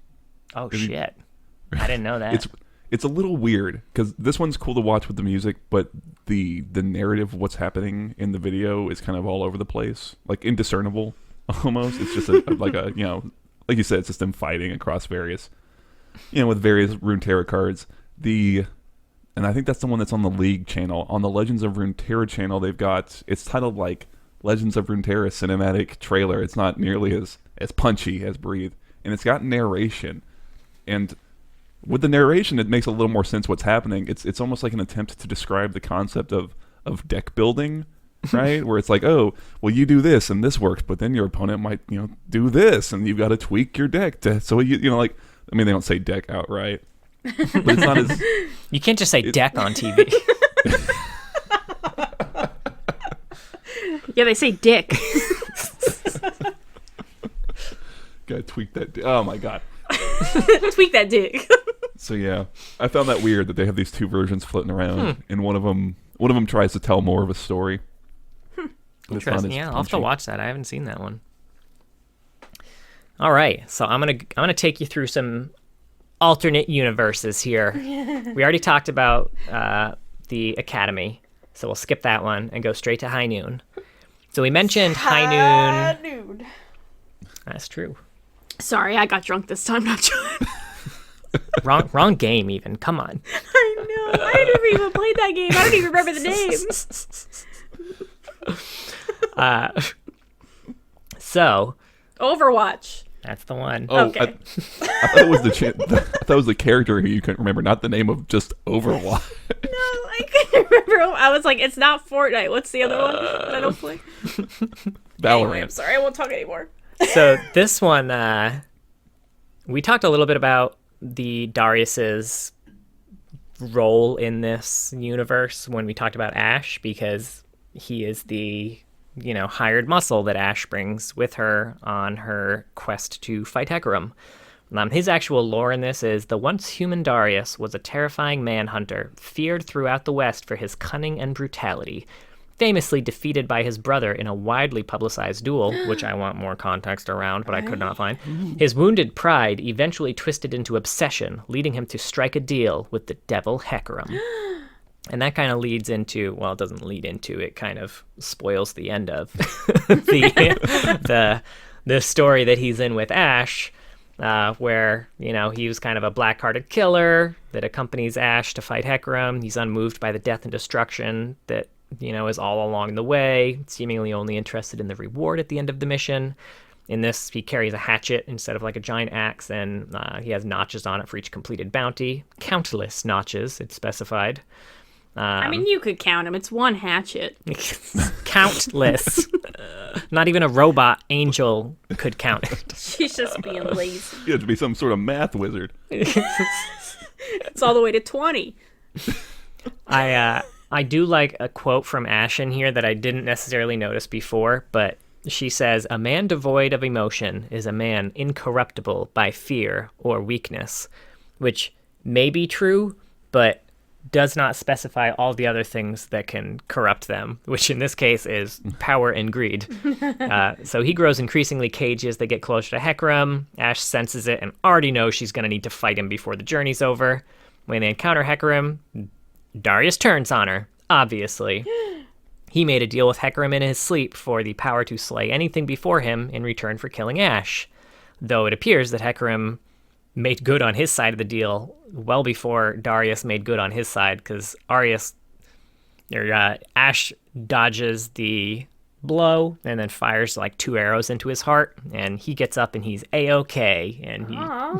B: Oh, shit. I didn't know that.
C: It's a little weird because this one's cool to watch with the music, but the narrative of what's happening in the video is kind of all over the place, like indiscernible almost. It's just like you said, it's just them fighting across various, with various Runeterra cards. And I think that's the one that's on the League channel. On the Legends of Runeterra channel, it's titled like Legends of Runeterra cinematic trailer. It's not nearly as punchy as Breathe, and it's got narration. And with the narration, it makes a little more sense what's happening. It's almost like an attempt to describe the concept of deck building, right? Where it's like, oh, well, you do this and this works, but then your opponent might, do this, and you've got to tweak your deck they don't say deck outright, but it's not as.
B: You can't just say deck on TV.
A: Yeah, they say dick.
C: Gotta tweak that. Oh my god.
A: Tweak that dick.
C: So yeah, I found that weird that they have these two versions floating around, and one of them tries to tell more of a story.
B: Interesting. Yeah, I'll have to watch that. I haven't seen that one. All right, so I'm gonna take you through some alternate universes here. We already talked about the Academy, so we'll skip that one and go straight to High Noon. So we mentioned High Noon. That's true.
A: Sorry, I got drunk this time, not John.
B: Wrong game even. Come on.
A: I know. I never even played that game. I don't even remember the name.
B: So
A: Overwatch.
B: That's the one.
C: Oh,
A: okay.
C: I thought it was the character who you couldn't remember, not the name of just Overwatch.
A: No, I couldn't remember. I was like, it's not Fortnite. What's the other one that I don't play?
C: Valorant.
A: Anyway, I'm sorry. I won't talk anymore.
B: So this one, we talked a little bit about the Darius's role in this universe when we talked about Ashe, because he is the hired muscle that Ashe brings with her on her quest to fight Hecarim. His actual lore in this is the once human Darius was a terrifying manhunter, feared throughout the West for his cunning and brutality. famously defeated by his brother in a widely publicized duel, which I want more context around, but I could not find. His wounded pride eventually twisted into obsession, leading him to strike a deal with the devil Hecarim. And that kind of leads into, well, it doesn't lead into, it kind of spoils the end of the story that he's in with Ash, where, he was kind of a black-hearted killer that accompanies Ash to fight Hecarim. He's unmoved by the death and destruction that, is all along the way, seemingly only interested in the reward at the end of the mission. In this, he carries a hatchet instead of like a giant axe, and he has notches on it for each completed bounty. Countless notches, it's specified.
A: You could count them. It's one hatchet.
B: Countless. Not even a robot angel could count it.
A: She's just being lazy.
C: You have to be some sort of math wizard.
A: It's all the way to 20.
B: I do like a quote from Ash in here that I didn't necessarily notice before, but she says, "A man devoid of emotion is a man incorruptible by fear or weakness," which may be true, but does not specify all the other things that can corrupt them, which in this case is power and greed. So he grows increasingly cagey as they get closer to Hecarim. Ash senses it and already knows she's going to need to fight him before the journey's over. When they encounter Hecarim, Darius turns on her, obviously. He made a deal with Hecarim in his sleep for the power to slay anything before him in return for killing Ash, though it appears that Hecarim made good on his side of the deal well before Darius made good on his side, because Ash dodges the blow and then fires like 2 arrows into his heart, and he gets up and he's A-okay, and he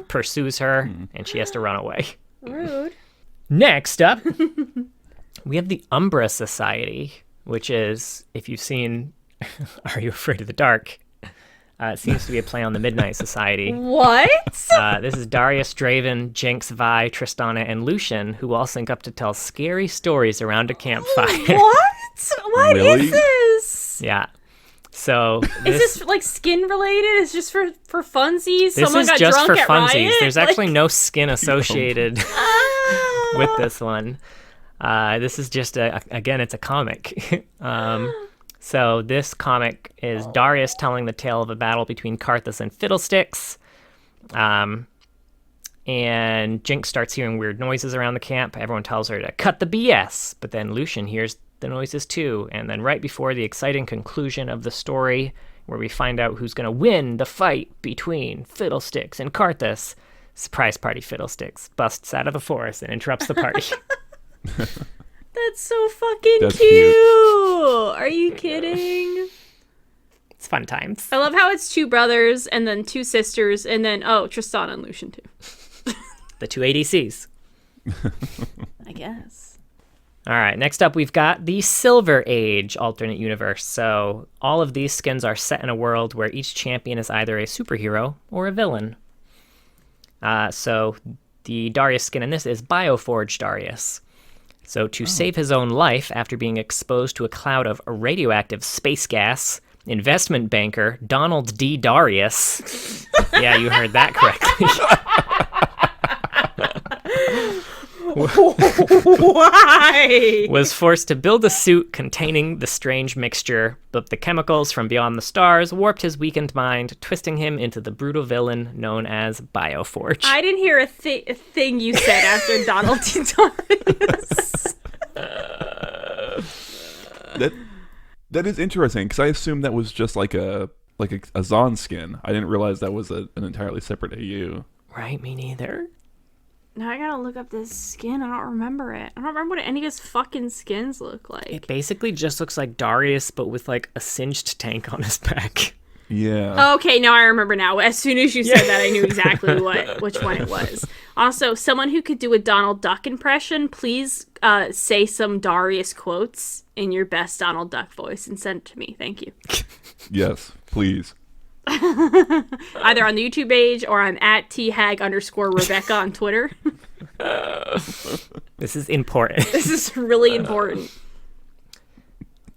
B: pursues her, and she has to run away.
A: Rude.
B: Next up, we have the Umbra Society, which is, if you've seen Are You Afraid of the Dark? It seems to be a play on the Midnight Society.
A: What?
B: This is Darius, Draven, Jinx, Vi, Tristana, and Lucian, who all sync up to tell scary stories around a campfire.
A: What? What
C: Really?
A: is this?
B: Yeah. So
A: is this like skin related? Is just for funsies?
B: This
A: Someone
B: is
A: got
B: just
A: drunk
B: for
A: at
B: funsies.
A: Riot?
B: There's actually no skin associated with this one. This is just again, it's a comic. So this comic is Darius telling the tale of a battle between Karthus and Fiddlesticks. And Jinx starts hearing weird noises around the camp. Everyone tells her to cut the BS, but then Lucian hears the noises too. And then right before the exciting conclusion of the story, where we find out who's going to win the fight between Fiddlesticks and Karthus, surprise party Fiddlesticks busts out of the forest and interrupts the party.
A: That's so fucking
C: That's
A: cute. Are you kidding?
B: It's fun times.
A: I love how it's 2 brothers and then 2 sisters and then, Tristana and Lucian too.
B: The 2 ADCs.
A: I guess.
B: All right, next up we've got the Silver Age alternate universe. So all of these skins are set in a world where each champion is either a superhero or a villain. So the Darius skin in this is Bioforge Darius. So to save his own life after being exposed to a cloud of radioactive space gas, investment banker Donald D. Darius, yeah, you heard that correctly,
A: Why?
B: was forced to build a suit containing the strange mixture, but the chemicals from beyond the stars warped his weakened mind, twisting him into the brutal villain known as Bioforge.
A: I didn't hear a thing you said after Donald D. Darius.
C: That is interesting, because I assumed that was just like a Zon skin. I didn't realize that was an entirely separate AU.
B: Right, me neither.
A: Now I gotta look up this skin. I don't remember it. I don't remember what any of his fucking skins look like.
B: It basically just looks like Darius, but with like a singed tank on his back.
C: Yeah.
A: Okay, now I remember now. As soon as you said that, I knew exactly which one it was. Also, someone who could do a Donald Duck impression, please say some Darius quotes in your best Donald Duck voice and send it to me. Thank you.
C: Yes, please.
A: Either on the YouTube page or I'm at thag_Rebecca on Twitter.
B: This is important.
A: This is really important.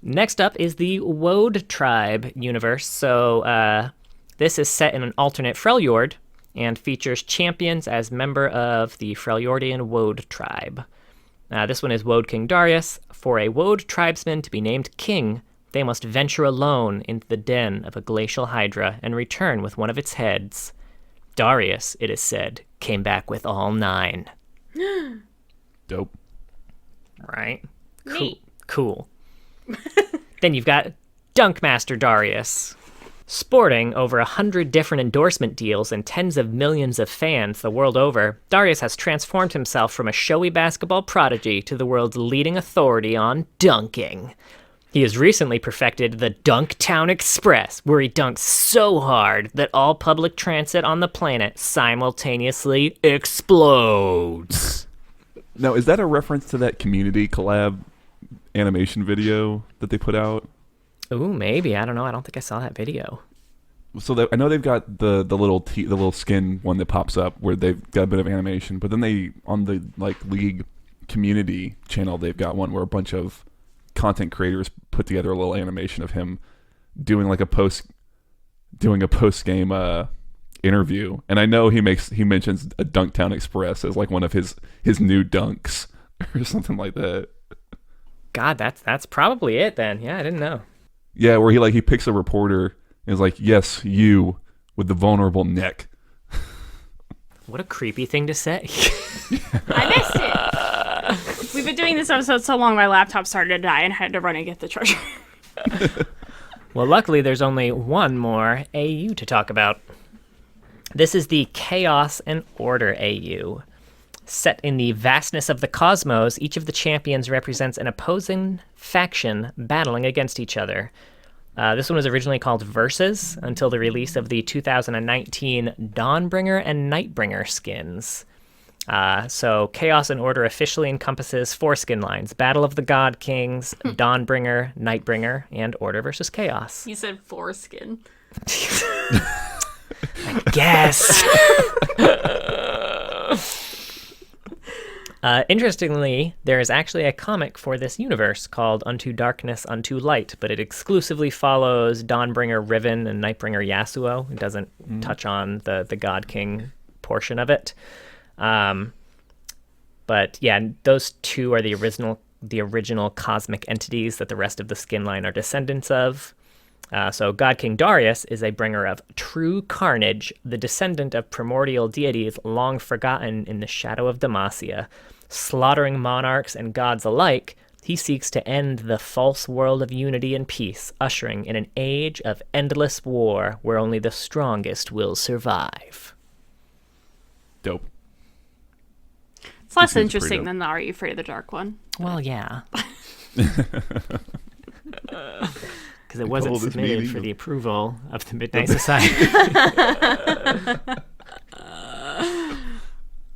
B: Next up is the Woad Tribe universe. So this is set in an alternate Freljord and features champions as member of the Freljordian Woad Tribe. This one is Woad King Darius, For a woad tribesman to be named king, they must venture alone into the den of a glacial hydra and return with one of its heads. Darius, it is said, came back with all 9.
C: Dope.
B: Right?
A: Neat.
B: Cool. Then you've got Dunkmaster Darius. Sporting over 100 different endorsement deals and tens of millions of fans the world over, Darius has transformed himself from a showy basketball prodigy to the world's leading authority on dunking. He has recently perfected the Dunktown Express, where he dunks so hard that all public transit on the planet simultaneously explodes.
C: Now, is that a reference to that community collab animation video that they put out?
B: Ooh, maybe. I don't know. I don't think I saw that video.
C: So I know they've got the little skin one that pops up where they've got a bit of animation, but then they on the League community channel they've got one where a bunch of content creators put together a little animation of him doing a post game interview, and I know he mentions a Dunktown Express as one of his new dunks or something like that.
B: God, that's probably it then. Yeah, I didn't know.
C: Yeah, where he picks a reporter and is like, "Yes, you with the vulnerable neck."
B: What a creepy thing to say.
A: I missed it. We've been doing this episode so long, my laptop started to die and I had to run and get the charger.
B: Well, luckily, there's only one more AU to talk about. This is the Chaos and Order AU. Set in the vastness of the cosmos, each of the champions represents an opposing faction battling against each other. This one was originally called Versus until the release of the 2019 Dawnbringer and Nightbringer skins. So Chaos and Order officially encompasses 4 skin lines: Battle of the God Kings, Dawnbringer, Nightbringer, and Order versus Chaos.
A: You said foreskin.
B: I guess. Interestingly, there is actually a comic for this universe called Unto Darkness, Unto Light, but it exclusively follows Dawnbringer Riven and Nightbringer Yasuo. It doesn't touch on the God King portion of it. But yeah, those 2 are the original cosmic entities that the rest of the skin line are descendants of. So God King Darius is a bringer of true carnage, the descendant of primordial deities long forgotten in the shadow of Demacia. Slaughtering monarchs and gods alike, he seeks to end the false world of unity and peace, ushering in an age of endless war where only the strongest will survive.
C: Dope.
A: It's less interesting than the Are You Afraid of the Dark one.
B: Well, yeah. Because it wasn't submitted for the approval of the Midnight Society.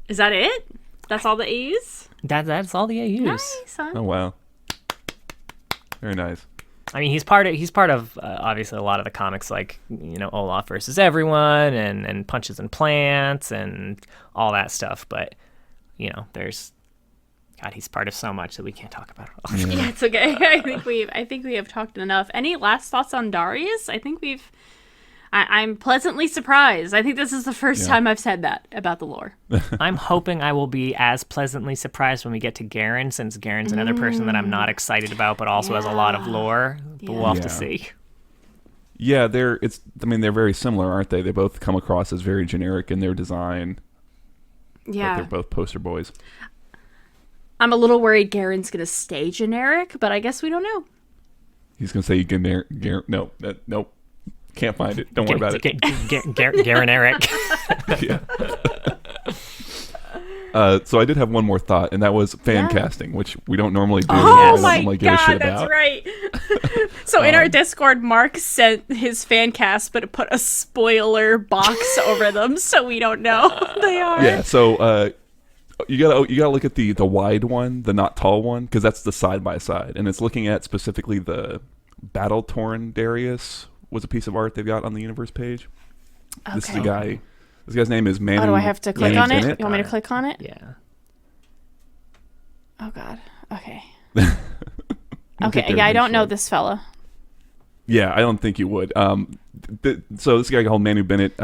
A: Is that it? That's all the AUs?
B: That's all the AUs.
A: Nice, huh?
C: Oh wow, very nice.
B: I mean, he's part of obviously a lot of the comics, like Olaf versus everyone and Punches and Plants and all that stuff. But there's God, he's part of so much that we can't talk about it all.
A: Yeah, it's okay. I think we have talked enough. Any last thoughts on Darius? I think I'm pleasantly surprised. I think this is the first time I've said that about the lore.
B: I'm hoping I will be as pleasantly surprised when we get to Garen, since Garen's another person that I'm not excited about, but also has a lot of lore. But we'll have to see.
C: Yeah, they're very similar, aren't they? They both come across as very generic in their design.
A: Yeah,
C: but they're both poster boys.
A: I'm a little worried Garen's gonna stay generic, but I guess we don't know.
C: He's gonna say Garen. Nope. Can't find it. Don't worry about it.
B: Garen Eric.
C: Yeah. So I did have one more thought, and that was fan casting, which we don't normally do.
A: Oh my God, that's right. So in our Discord, Mark sent his fan cast, but it put a spoiler box over them, so we don't know who they are.
C: Yeah. So you gotta look at the wide one, the not tall one, because that's the side by side, and it's looking at specifically the battle torn Darius. Was a piece of art they've got on the universe page. Okay. This is a guy. This guy's name is Manu.
A: Oh, do I have to click on it? You want me to click on it?
B: Yeah.
A: Oh God. Okay. Okay. Yeah, I don't know this fella.
C: Yeah, I don't think you would. So this guy called Manu Bennett.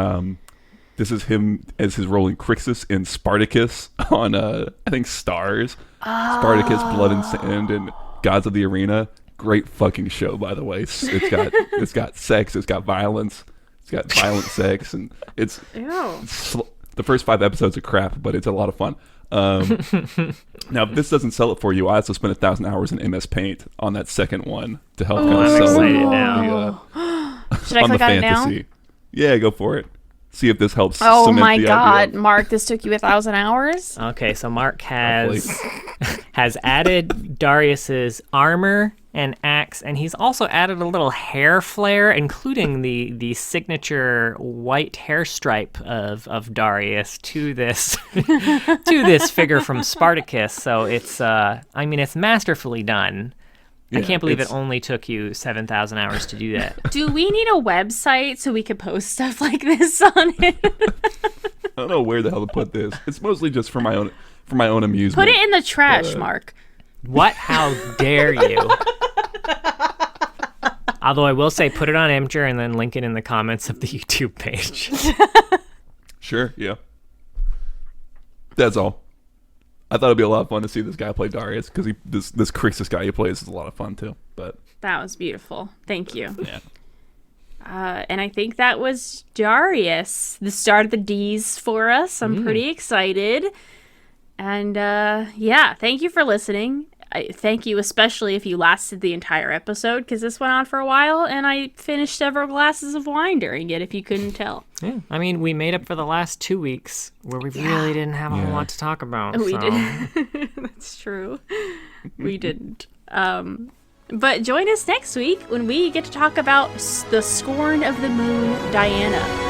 C: This is him as his role in Crixus in Spartacus on I think Stars. Oh. Spartacus, Blood and Sand, and Gods of the Arena. Great fucking show, by the way. It's got sex, it's got violence, it's got violent sex, and it's the first 5 episodes are crap, but it's a lot of fun. Now, if this doesn't sell it for you, I also spent 1,000 hours in MS Paint on that second one to help kind of sell it.
D: Should I click on it now?
C: Yeah, go for it. See if this helps.
D: Oh my God,
C: idea.
D: Mark, this took you 1,000 hours?
B: Okay, so Mark has added Darius's armor and axe, and he's also added a little hair flare, including the signature white hair stripe of Darius to this figure from Spartacus. So it's it's masterfully done. Yeah, I can't believe it only took you 7,000 hours to do that.
A: Do we need a website so we could post stuff like this on it?
C: I don't know where the hell to put this. It's mostly just for my own amusement.
A: Put it in the trash, Mark.
B: What? How dare you? Although I will say, put it on Imgur and then link it in the comments of the YouTube page.
C: Sure, yeah. That's all. I thought it'd be a lot of fun to see this guy play Darius, because this Crixus guy he plays is a lot of fun too. But
A: that was beautiful. Thank you.
C: Yeah.
A: And I think that was Darius, the start of the D's for us. I'm pretty excited. And thank you for listening. Thank you especially if you lasted the entire episode, because this went on for a while, and I finished several glasses of wine during it, if you couldn't tell.
B: Yeah, I mean, we made up for the last 2 weeks where we really didn't have a whole lot to talk about.
A: We did. That's true. We didn't. But join us next week when we get to talk about the Scorn of the Moon, Diana.